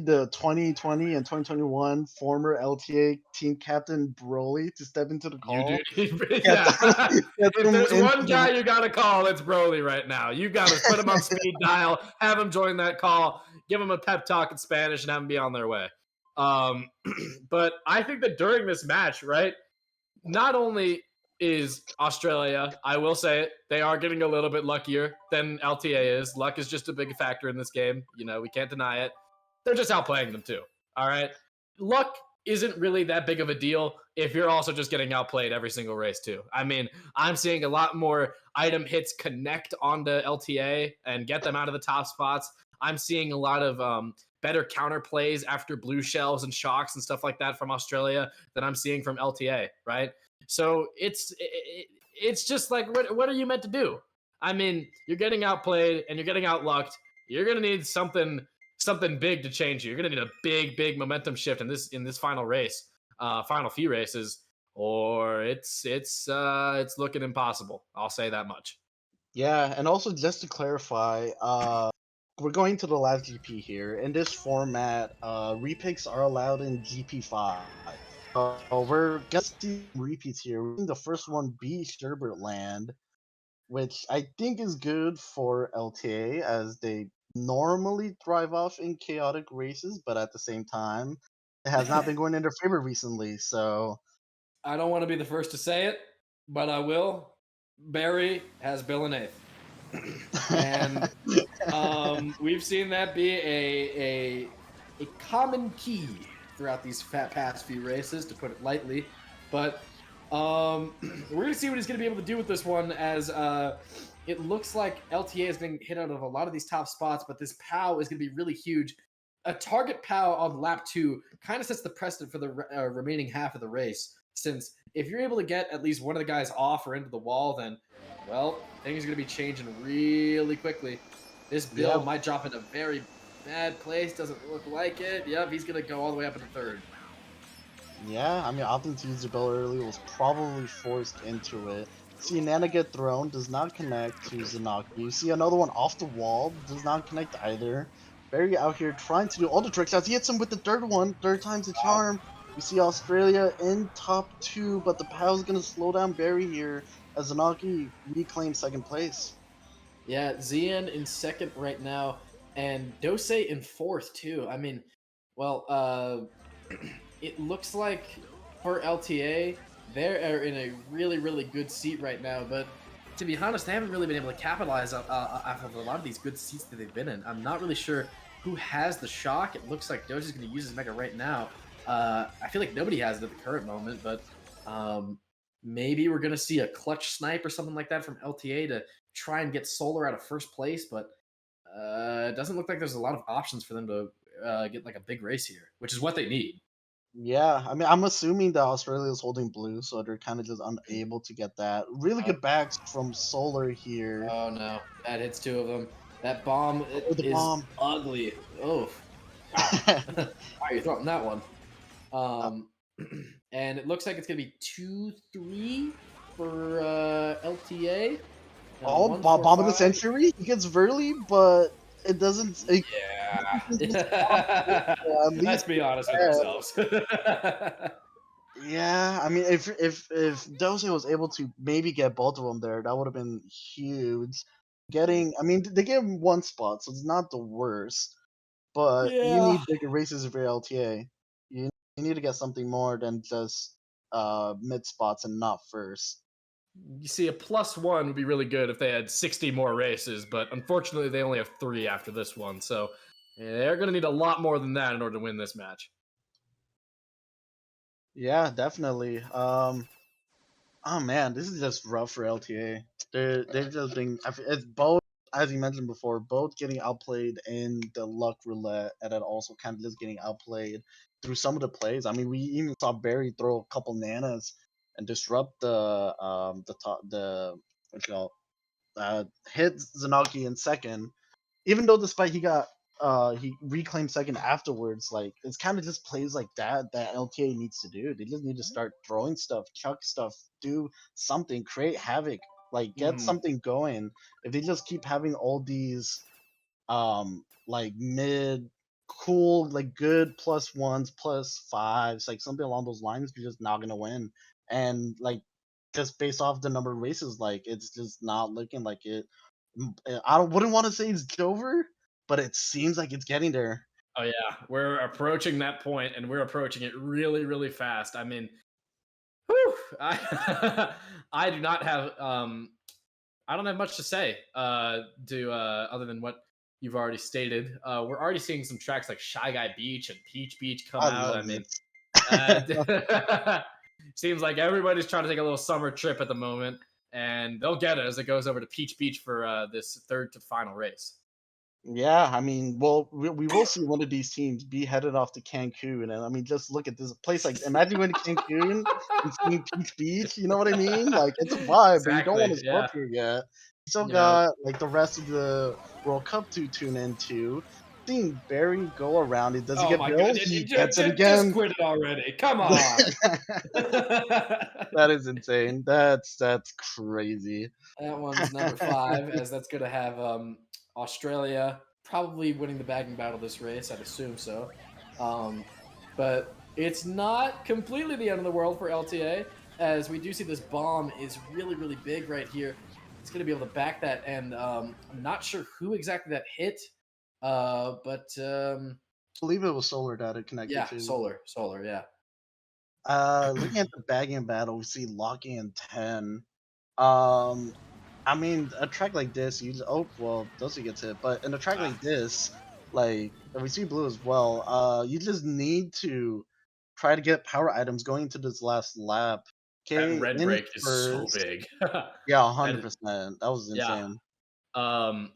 the 2020 and 2021 former LTA team captain Broly to step into the you do, call. yeah. Get If them there's into one guy the, you got to call, it's Broly right now. You got to put him on speed dial, have him join that call, give him a pep talk in Spanish, and have him be on their way. But I think that during this match, right, not only is Australia, I will say it, they are getting a little bit luckier than LTA is. Luck is just a big factor in this game. You know, we can't deny it. They're just outplaying them too. All right. Luck isn't really that big of a deal if you're also just getting outplayed every single race too. I mean, I'm seeing a lot more item hits connect onto LTA and get them out of the top spots. I'm seeing a lot of better counter plays after blue shells and shocks and stuff like that from Australia than I'm seeing from LTA, right? So it's just like what are you meant to do? I mean, you're getting outplayed and you're getting outlucked. You're gonna need something big to change you. You're gonna need a big momentum shift in this final race, final few races, or it's looking impossible. I'll say that much. yeah, and also just to clarify, we're going to the last GP here. In this format, repicks are allowed in GP5. We're gonna see repeats here. We're seeing the first one be Sherbet Land, which I think is good for LTA as they normally thrive off in chaotic races, but at the same time, it has not been going in their favor recently. So I don't want to be the first to say it, but I will. Barry has Bill in eighth. And we've seen that be a common key throughout these past few races, to put it lightly. But we're going to see what he's going to be able to do with this one, as it looks like LTA has been hit out of a lot of these top spots, but this POW is going to be really huge. A target POW on lap 2 kind of sets the precedent for the remaining half of the race, since if you're able to get at least one of the guys off or into the wall, then, well, things are going to be changing really quickly. This Bill might drop in a very bad place. Doesn't look like it. Yep, he's going to go all the way up into third. yeah, I mean, opting to use the Bill early was probably forced into it. See Nana get thrown, does not connect to Zanaki. You see another one off the wall, does not connect either. Barry out here trying to do all the trick shots. He hits him with the third one, third time's the charm. We see Australia in top 2, but the POW's gonna slow down Barry here as Zanaki reclaims second place. Yeah, Zian in second right now, and Dose in fourth too. I mean, well, it looks like for LTA, they're in a really good seat right now, but to be honest, they haven't really been able to capitalize off of a lot of these good seats that they've been in. I'm not really sure who has the shock. It looks like Doge is going to use his Mega right now. I feel like nobody has it at the current moment, but maybe we're going to see a clutch snipe or something like that from LTA to try and get Solar out of first place, but it doesn't look like there's a lot of options for them to get like a big race here, which is what they need. Yeah, I mean, I'm assuming that Australia is holding blue, so they're kind of just unable to get that. Really good backs from Solar here. Oh no, that hits 2 of them. That bomb is ugly. Oh, wow. Why are you throwing that one? And it looks like it's gonna be 2-3 for LTA. Oh, bomb of the century. He gets Verly, but it doesn't. Yeah. Let's be honest with ourselves. Yeah, I mean, if Dose was able to maybe get both of them there, that would have been huge. I mean, they gave him 1 spot, so it's not the worst. But you need bigger races for your LTA. You need to get something more than just mid spots and not first. You see, a +1 would be really good if they had 60 more races, but unfortunately they only have 3 after this one, so they're going to need a lot more than that in order to win this match. Yeah, definitely. Oh man, this is just rough for LTA. They've just been. It's both, as you mentioned before, both getting outplayed in the luck roulette, and then also kind of just getting outplayed through some of the plays. I mean, we even saw Barry throw a couple nanas and disrupt the hit Zanaki in second, even though despite he reclaimed second afterwards. Like, it's kind of just plays like that LTA needs to do. They just need to start throwing stuff, chuck stuff, do something, create havoc, like get something going. If they just keep having all these like mid cool, like good +1s, +5s, like something along those lines, you're just not gonna win. And like, just based off the number of races, like, it's just not looking like it. Wouldn't want to say it's over, but it seems like it's getting there. Oh yeah, we're approaching that point, and we're approaching it really fast. I mean, whew, I do not have I don't have much to say other than what you've already stated. We're already seeing some tracks like Shy Guy Beach and Peach Beach come out. I mean, seems like everybody's trying to take a little summer trip at the moment, and they'll get it as it goes over to Peach Beach for this third to final race. Yeah, I mean, well, we will see one of these teams be headed off to Cancun, and I mean, just look at this place. Like, imagine going to Cancun and seeing Peach Beach. You know what I mean? Like, it's a vibe, but you don't want to go up here yet. You still got like the rest of the World Cup to tune into. Seeing Barry go around, it doesn't get built. He gets it again. Just quit it already. Come on. That is insane. That's crazy. That one's number 5, as that's going to have Australia probably winning the bagging battle this race. I'd assume so. But it's not completely the end of the world for LTA, as we do see this bomb is really big right here. It's going to be able to back that, and I'm not sure who exactly that hit. But believe it was Solar that it connected Yeah, to. solar, yeah. Looking at the bagging battle, we see Lockie and 10. I mean, a track like this, Dosey gets hit, but in a track like this, like, and we see Blue as well, you just need to try to get power items going into this last lap. That Okay, red in break is so first. big. Yeah, That 100%. That was yeah. insane.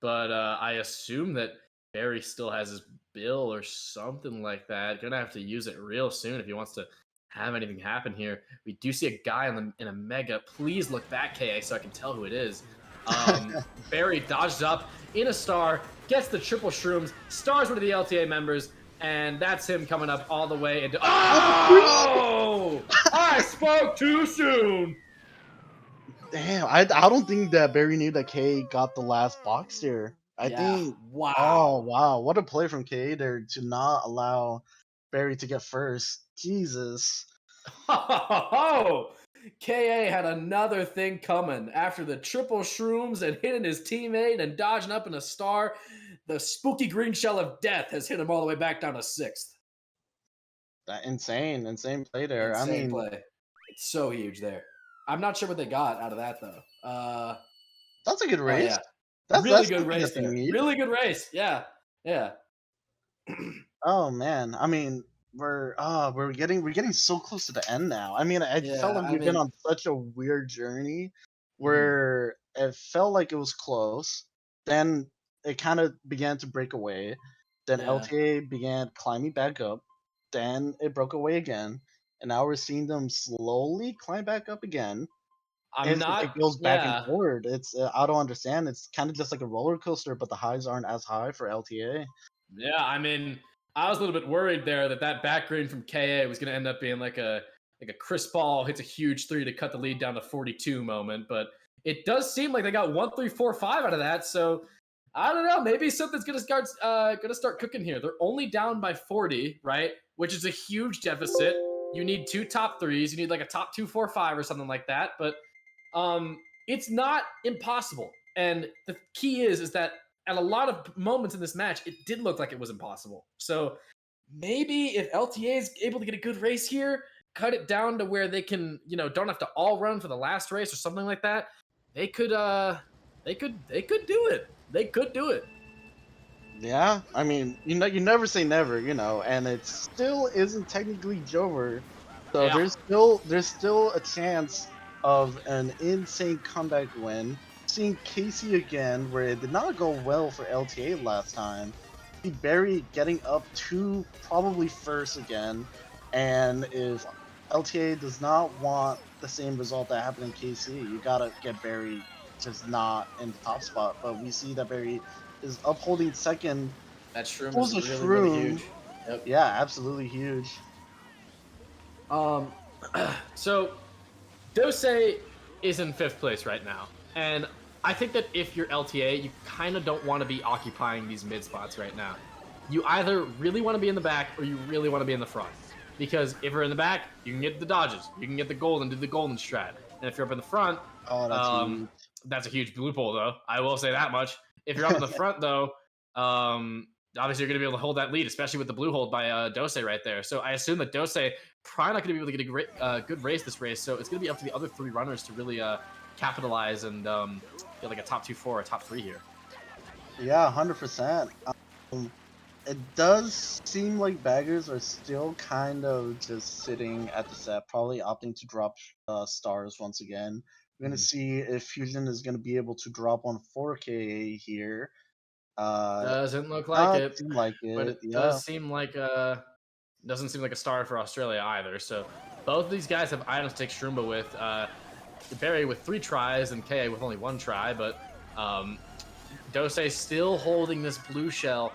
But I assume that Barry still has his bill or something like that. Gonna have to use it real soon if he wants to have anything happen here. We do see a guy in a mega. Please look back, KA, so I can tell who it is. Barry dodges up in a star, gets the triple shrooms, stars one of the LTA members, and that's him coming up all the way into. Oh! I spoke too soon. Damn, I don't think that Barry knew that K got the last box there. I think. Wow. Oh wow, what a play from K there to not allow Barry to get first. Jesus. Oh, KA had another thing coming after the triple shrooms and hitting his teammate and dodging up in a star. The spooky green shell of death has hit him all the way back down to 6th. That insane play there. Insane I mean, play. It's so huge there. I'm not sure what they got out of that though. that's a good race. Yeah. That's really that's good something race that they there. need. Really good race. Yeah. Oh man, I mean, we're getting so close to the end now. I mean, I felt like we've been on such a weird journey where it felt like it was close, then it kind of began to break away, then LTA began climbing back up, then it broke away again, and now we're seeing them slowly climb back up again. It goes back and forward. It's I don't understand. It's kind of just like a roller coaster, but the highs aren't as high for LTA. Yeah, I mean, I was a little bit worried there that back green from KA was going to end up being like a Chris Paul hits a huge 3 to cut the lead down to 42 moment, but it does seem like they got 1, 3, 4, 5 out of that. So I don't know, maybe something's going to start cooking here. They're only down by 40, right? Which is a huge deficit. You need 2 top 3s. You need like a top 2, 4, 5 or something like that. But it's not impossible. And the key is that at a lot of moments in this match, it did look like it was impossible. So maybe if LTA is able to get a good race here, cut it down to where they can, don't have to all run for the last race or something like that, they could do it. They could do it. Yeah, I mean, you never say never, and it still isn't technically Jover, so there's still a chance of an insane comeback win. Seeing Casey again, where it did not go well for LTA last time. See Barry getting up to probably first again, and if LTA does not want the same result that happened in KC, you gotta get Barry just not in the top spot. But we see that Barry is upholding second. That shroom is really huge. Yep. Yeah, absolutely huge. So Dose is in 5th place right now. And I think that if you're LTA, you kind of don't want to be occupying these mid spots right now. You either really want to be in the back or you really want to be in the front. Because if you're in the back, you can get the dodges. You can get the gold and do the golden strat. And if you're up in the front, that's a huge loophole, though. I will say that much. If you're up in the front, though, obviously you're going to be able to hold that lead, especially with the blue hold by Dose right there. So I assume that Dose probably not going to be able to get a good race this race. So it's going to be up to the other 3 runners to really capitalize and get like a top 2-4 or a top 3 here. Yeah, 100%. It does seem like baggers are still kind of just sitting at the set, probably opting to drop stars once again. We're going to see if Fusion is going to be able to drop on 4K here. Doesn't look like it. Seem like it. But it does seem like doesn't seem like a star for Australia either. So both of these guys have items to take Shroomba with. Barry with 3 tries and KA with only 1 try, but Dose still holding this blue shell.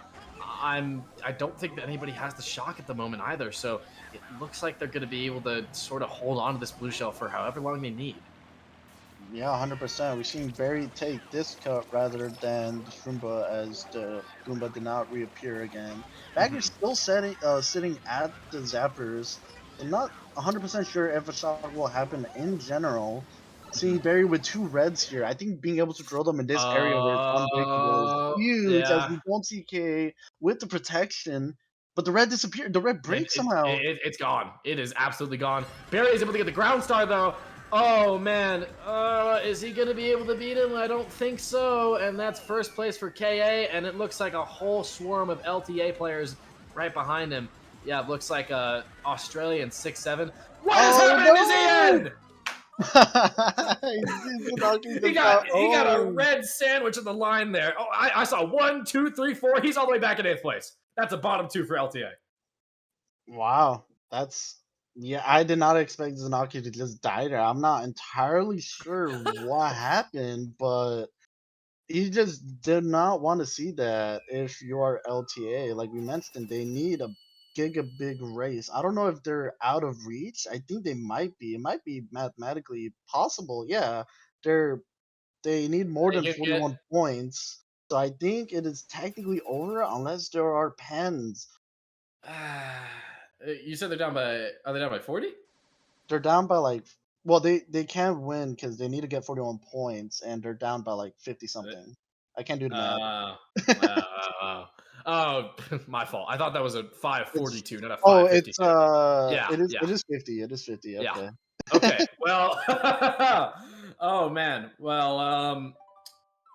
I don't think that anybody has the shock at the moment either, so it looks like they're going to be able to sort of hold on to this blue shell for however long they need. Yeah, 100%. We've seen Barry take this cut rather than the Shroomba, as the Goomba did not reappear again. Bagger's still sitting at the Zappers. I'm not 100% sure if a shock will happen in general, seeing Barry with 2 reds here. I think being able to throw them in this area where it's unbreakable is huge, as Yeah. we don't see K with the protection. But the red disappeared. The red breaks somehow. It's gone. It is absolutely gone. Barry is able to get the ground star though. Oh man, is he gonna be able to beat him? I don't think so. And that's first place for KA, and it looks like a whole swarm of LTA players right behind him. Yeah, it looks like Australian 6-7. What is happening to Zian? He got a red sandwich in the line there. Oh, I saw 1, 2, 3, 4. He's all the way back in 8th place. That's a bottom 2 for LTA. Wow, yeah. I did not expect Zanaki to just die there. I'm not entirely sure what happened, but he just did not want to see that. If you are LTA, like we mentioned, they need a big race. I don't know if they're out of reach. I think they might be. It might be mathematically possible. Yeah, they need more than 41 points. So I think it is technically over unless there are pens. You said they're down by. Are they down by 40? They're down by like. Well, they can't win because they need to get 41 points, and they're down by like 50 something. I can't do the math. Oh, my fault. I thought that was a 542, not a 550. Oh, it's it is 50. It is 50. Okay. Yeah. Okay. Well. Oh man. Well.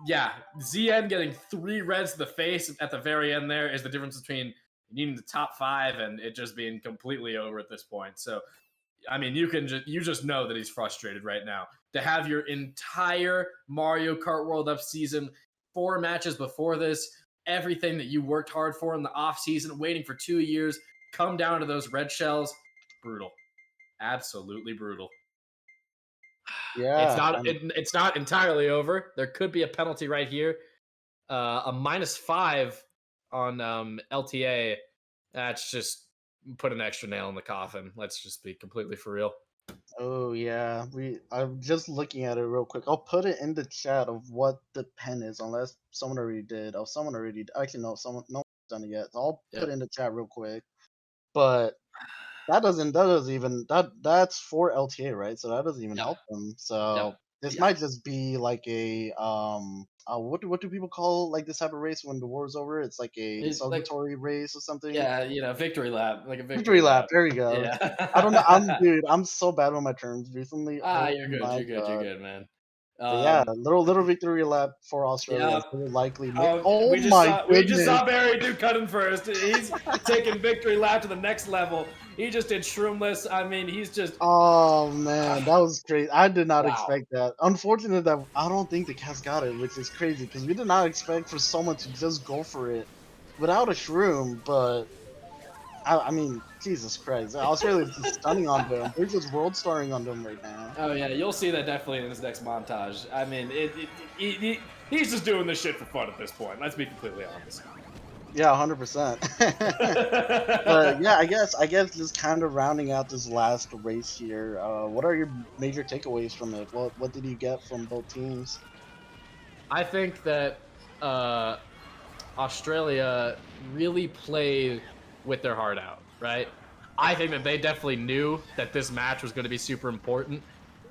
Yeah. ZN getting 3 reds to the face at the very end there is the difference between needing the top 5 and it just being completely over at this point. So, I mean, you just know that he's frustrated right now. To have your entire Mario Kart World Up season, 4 matches before this, everything that you worked hard for in the off season, waiting for 2 years, come down to those red shells, brutal, absolutely brutal. Yeah, it's not entirely over. There could be a penalty right here, a -5 on LTA. That's just put an extra nail in the coffin. Let's just be completely for real. Oh yeah, I'm just looking at it real quick. I'll put it in the chat of what the pen is, unless someone already did. Oh, someone already did. Actually, no one's done it yet. So I'll put it in the chat real quick. But that's for LTA, right? So that doesn't even help them. So this might just be like a what do people call like this type of race when the war's over? It's like a celebratory race or something. Yeah, victory lap, like a victory lap. There you go. Yeah. I don't know. I'm so bad on my terms recently. You're good, man. Yeah, little victory lap for Australia. Yeah. Likely. We just saw Barry do cutting first. He's taking victory lap to the next level. He just did shroomless. I mean, he's just. Oh man, that was crazy. I did not expect that. Unfortunately, that I don't think the cats got it, which is crazy because we did not expect for someone to just go for it without a shroom. But I mean, Jesus Christ, Australia's just stunning on them. They're just world starring on them right now. Oh yeah, you'll see that definitely in this next montage. I mean, he's just doing this shit for fun at this point. Let's be completely honest. Yeah, 100%. But yeah, I guess just kind of rounding out this last race here. What are your major takeaways from it? What did you get from both teams? I think that Australia really played with their heart out, right? I think that they definitely knew that this match was going to be super important.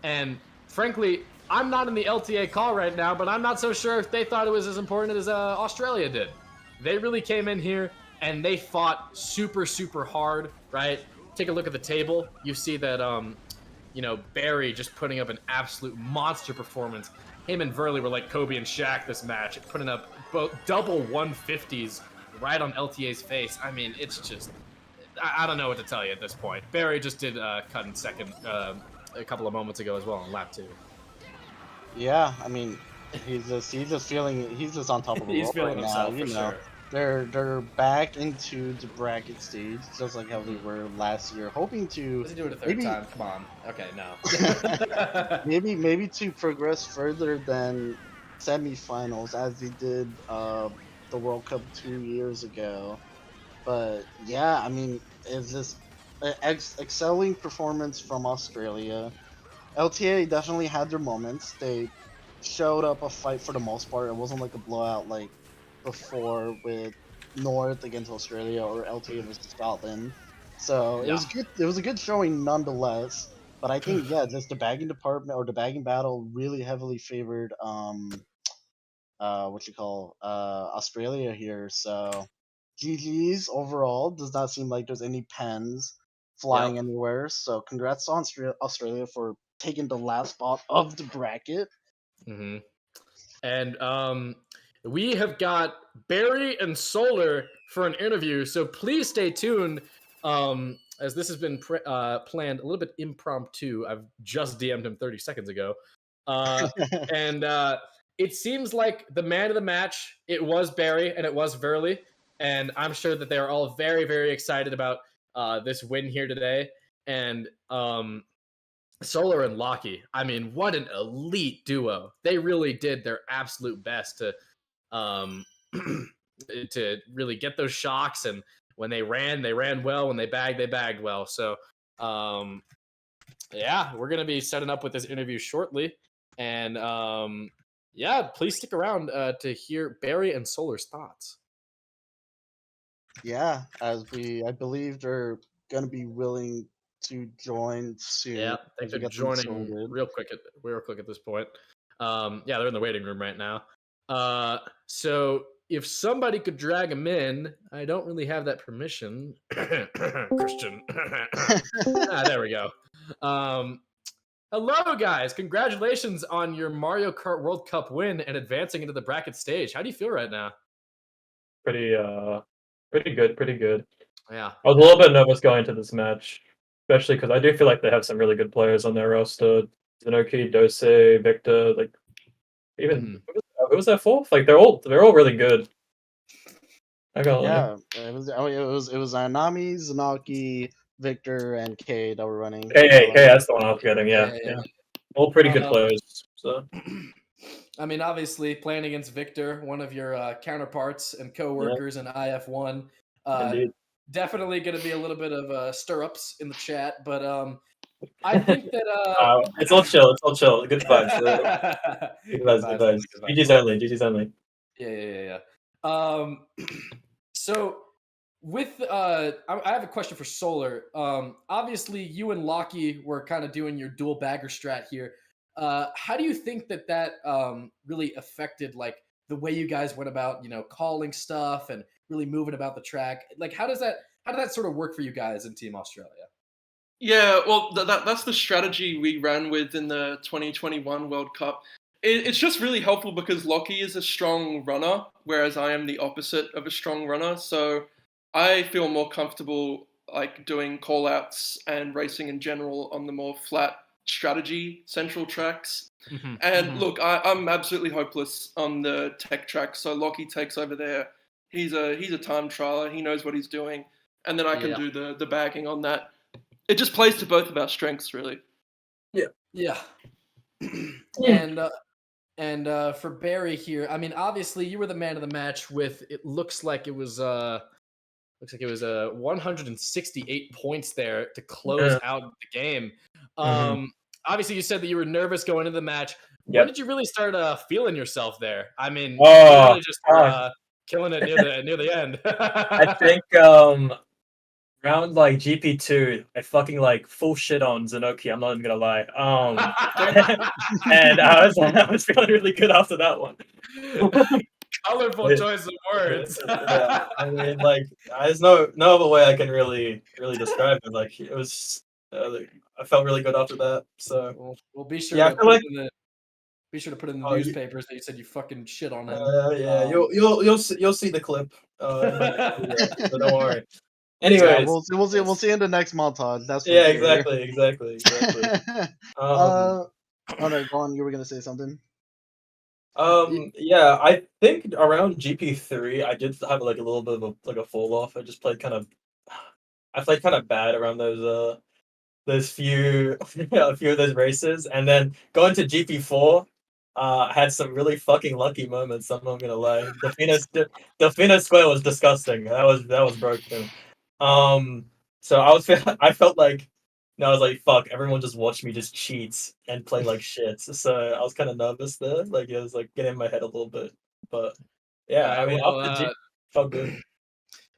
And frankly, I'm not in the LTA call right now, but I'm not so sure if they thought it was as important as Australia did. They really came in here and they fought super, super hard, right? Take a look at the table. You see that, Barry just putting up an absolute monster performance. Him and Verley were like Kobe and Shaq this match, putting up both double 150s right on LTA's face. I mean, it's just, I don't know what to tell you at this point. Barry just did cut in second a couple of moments ago as well on lap 2. Yeah, I mean, he's just on top of the world right now. You know, sure. They're back into the bracket stage, just like how they were last year, hoping to. Let's do it a third time. Come on. Okay, no. maybe to progress further than semifinals as they did the World Cup 2 years ago. But yeah, I mean, it's just an excelling performance from Australia. LTA definitely had their moments. They showed up a fight for the most part. It wasn't like a blowout like before with North against Australia or LTA versus Scotland. So it was good. It was a good showing nonetheless. But I think just the bagging department or the bagging battle really heavily favored Australia here. So GG's overall. Does not seem like there's any pens flying anywhere. So congrats on Australia for taking the last spot of the bracket. Mm-hmm. And we have got Barry and Solar for an interview, so please stay tuned. As this has been planned a little bit impromptu. I've just DM'd him 30 seconds ago. And it seems like the man of the match, it was Barry and it was Verley. And I'm sure that they're all very, very excited about this win here today. And Solar and Lockie, I mean, what an elite duo. They really did their absolute best to really get those shocks, and when they ran well. When they bagged well. So yeah, we're gonna be setting up with this interview shortly, and yeah, please stick around to hear Barry and Solar's thoughts. Yeah, I believe they're gonna be willing to join soon. Yeah, I think they're joining real quick at this point. Yeah, they're in the waiting room right now. So if somebody could drag them in, I don't really have that permission. Christian. There we go. Hello, guys. Congratulations on your Mario Kart World Cup win and advancing into the bracket stage. How do you feel right now? Pretty good. Yeah. I was a little bit nervous going into this match, especially because I do feel like they have some really good players on their roster. Zenoki, Dose, Victor, like even who was that fourth? Like they're all really good. It was Anami, Zanaki, Victor, and K that were running. Hey, that's the one I was getting. Yeah. All pretty good players. So. I mean, obviously, playing against Victor, one of your counterparts and co-workers in IF1, definitely going to be a little bit of stirrups in the chat. But I think that it's all chill. Good vibes. Good vibes. GG's only. Yeah. So with I have a question for Solar. Obviously, you and Lockie were kind of doing your dual bagger strat here. How do you think that really affected like the way you guys went about, calling stuff and really moving about the track? Like, how did that sort of work for you guys in Team Australia? Yeah, well, that's the strategy we ran with in the 2021 World Cup. It's just really helpful because Lockie is a strong runner, whereas I am the opposite of a strong runner. So I feel more comfortable like doing call-outs and racing in general on the more flat strategy central tracks. Look, I'm absolutely hopeless on the tech track, so Lockie takes over there. He's a time trialer. He knows what he's doing, and then I can do the bagging on that. It just plays to both of our strengths, really. Yeah. And for Barry here, I mean, obviously you were the man of the match with, it looks like it was 168 points there to close out the game. Obviously you said that you were nervous going into the match. When did you really start feeling yourself there? I mean, really just killing it near the end. I think around like GP2, I fucking like full shit on Zenoki. I'm not even gonna lie. And I was feeling really good after that one. Colorful choice of words. Yeah, I mean, like, there's no other way I can really describe it. Like, it was, I felt really good after that. So we'll be sure to put in the newspapers that you said you fucking shit on him. You'll see the clip. So don't worry. Anyways, we'll see in the next montage. That's exactly. Oh no, go on. You were gonna say something. Yeah, I think around GP3, I did have like a little bit of a fall off. I played kind of bad around those few a few of those races, and then going to GP4, had some really fucking lucky moments. I'm not gonna lie. Delfino Square was disgusting. That was broken. So I felt like, I was like, fuck, everyone just watched me just cheat and play like shit. So I was kind of nervous there. Like, it was like getting in my head a little bit. But yeah, I mean, felt good.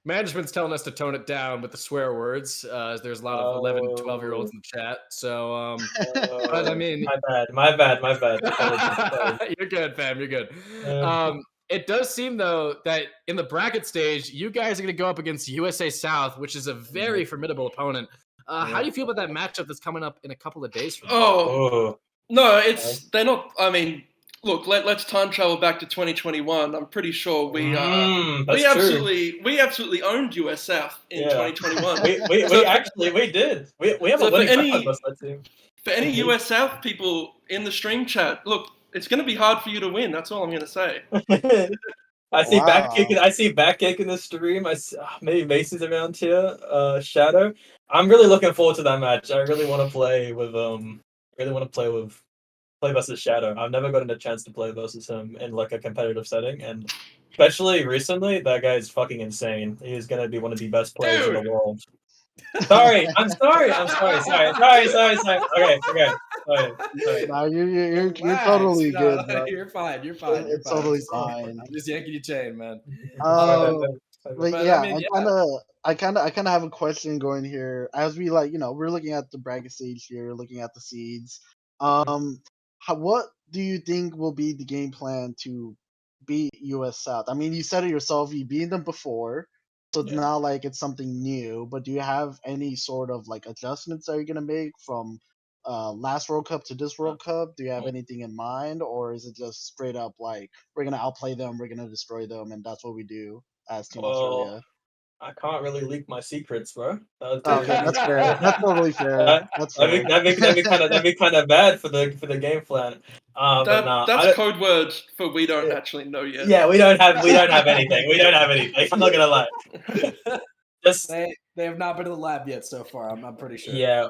Management's telling us to tone it down with the swear words. As there's a lot of 11 to 12-year-olds in the chat. So, but I mean, my bad. Apologies. you're good, fam. You're good. Uh, It does seem though that in the bracket stage, you guys are going to go up against USA South, which is a very formidable opponent. How do you feel about that matchup that's coming up in a couple of days from now? Oh, no, they're not. I mean, look, let's time travel back to 2021. I'm pretty sure we absolutely owned US South in 2021. we did. We have a winning record with that team. For any US South people in the stream chat, look, it's going to be hard for you to win. That's all I'm going to say. I see back kick in the stream. Maybe Macy's around here. Shadow. I'm really looking forward to that match. I really want to play with play versus Shadow. I've never gotten a chance to play versus him in like a competitive setting, and especially recently, that guy is fucking insane. He's gonna be one of the best players in the world. Sorry. I'm sorry. Sorry. Okay. Sorry. No, you're totally good, bro. You're fine. It's totally fine. I'm just yanking your chain, man. But yeah, I mean, I kind of have a question going here as we we're looking at the bracket stage here, looking at the seeds. What do you think will be the game plan to beat US South? I mean, you said it yourself. You beat them before. So it's not like it's something new, but do you have any sort of like adjustments that you're gonna make from last World Cup to this World Cup? Do you have anything in mind, or is it just straight up like we're gonna outplay them, we're gonna destroy them, and that's what we do as Team Australia? I can't really leak my secrets, bro. Okay, that's fair. That's totally fair. That'd be kind of bad for the game plan. That's code word for we don't actually know yet. Yeah, we don't have anything. I'm not gonna lie. They have not been to the lab yet so far. I'm pretty sure. Yeah,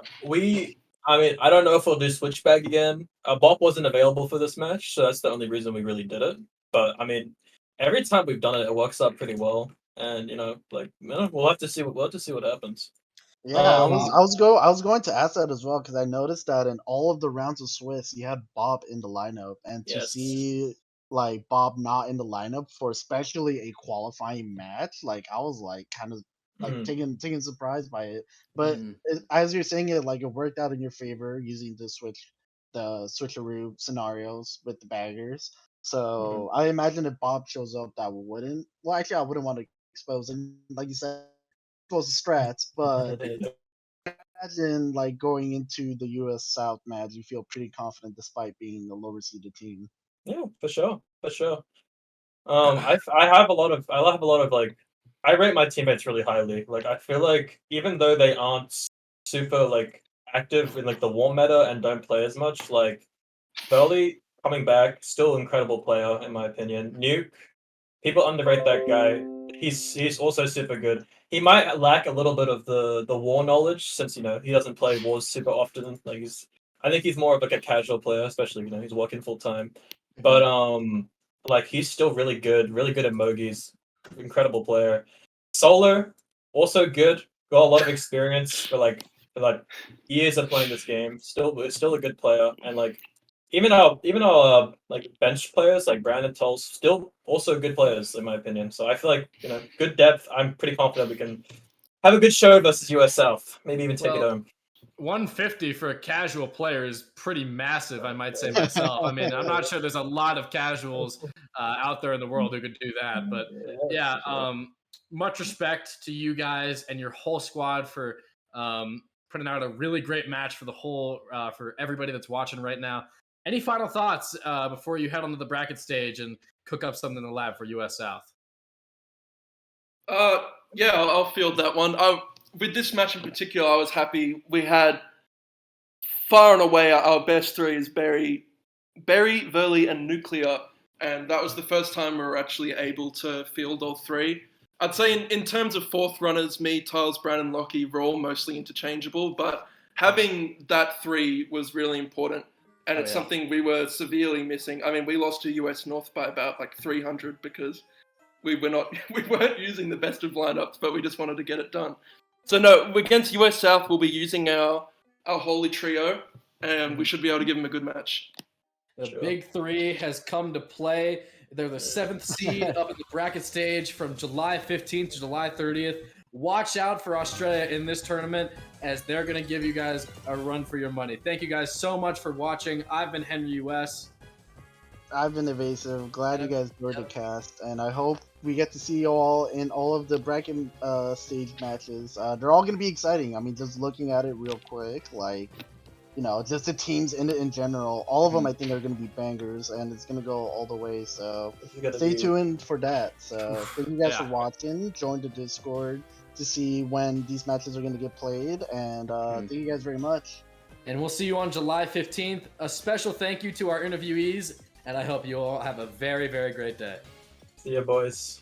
I don't know if we'll do switchback again. Bob wasn't available for this match, so that's the only reason we really did it. But I mean, every time we've done it, it works out pretty well. And we'll have to see what happens. Yeah, I was going to ask that as well because I noticed that in all of the rounds of Swiss, you had Bob in the lineup, and to see like Bob not in the lineup for especially a qualifying match, like I was like kind of like taken surprised by it. But as you're saying it, like it worked out in your favor using the switcheroo scenarios with the baggers. So I imagine if Bob shows up, that wouldn't. Well, actually, I wouldn't want to expose him, like you said, expose the strats. But imagine like going into the US South match, you feel pretty confident despite being a lower seeded team. Yeah, for sure. I have a lot of like, I rate my teammates really highly. Like I feel like even though they aren't super like active in like the warm meta and don't play as much, like Burley coming back, still incredible player in my opinion. Nuke, people underrate that guy. He's also super good. He might lack a little bit of the war knowledge since he doesn't play wars super often. Like I think he's more of like a casual player, especially he's working full time. But like he's still really good at Mogies. Incredible player. Solar, also good. Got a lot of experience for like years of playing this game. Still a good player, and like even our like bench players like Brandon Tulls, still also good players in my opinion. So I feel like good depth. I'm pretty confident we can have a good show versus US South. Maybe even take it home. 150 for a casual player is pretty massive, I might say myself. I mean, I'm not sure there's a lot of casuals out there in the world who could do that, but yeah, much respect to you guys and your whole squad for putting out a really great match for everybody that's watching right now. Any final thoughts before you head onto the bracket stage and cook up something in the lab for US South? Yeah, I'll field that one. With this match in particular, I was happy. We had far and away our best three is Berry, Verley, and Nuclear, and that was the first time we were actually able to field all three. I'd say in terms of fourth runners, me, Tiles, Brandon, Lockie, we're all mostly interchangeable, but having that three was really important, and it's something we were severely missing. I mean, we lost to US North by about like 300 because we weren't using the best of lineups, but we just wanted to get it done. So no, against US South, we'll be using our holy trio, and we should be able to give them a good match. The Sure. Big Three has come to play. They're the 7th seed up in the bracket stage from July 15th to July 30th. Watch out for Australia in this tournament as they're going to give you guys a run for your money. Thank you guys so much for watching. I've been Henry US. I've been Evasive. Glad you guys enjoyed the cast, and I hope we get to see you all in all of the bracket stage matches. They're all going to be exciting. I mean, just looking at it real quick, like, you know, just the teams in it in general, all of them I think are going to be bangers, and it's going to go all the way. So stay tuned for that. So thank you guys for watching. Join the Discord to see when these matches are going to get played, and thank you guys very much. And we'll see you on July 15th. A special thank you to our interviewees, and I hope you all have a very, very great day. See ya, boys.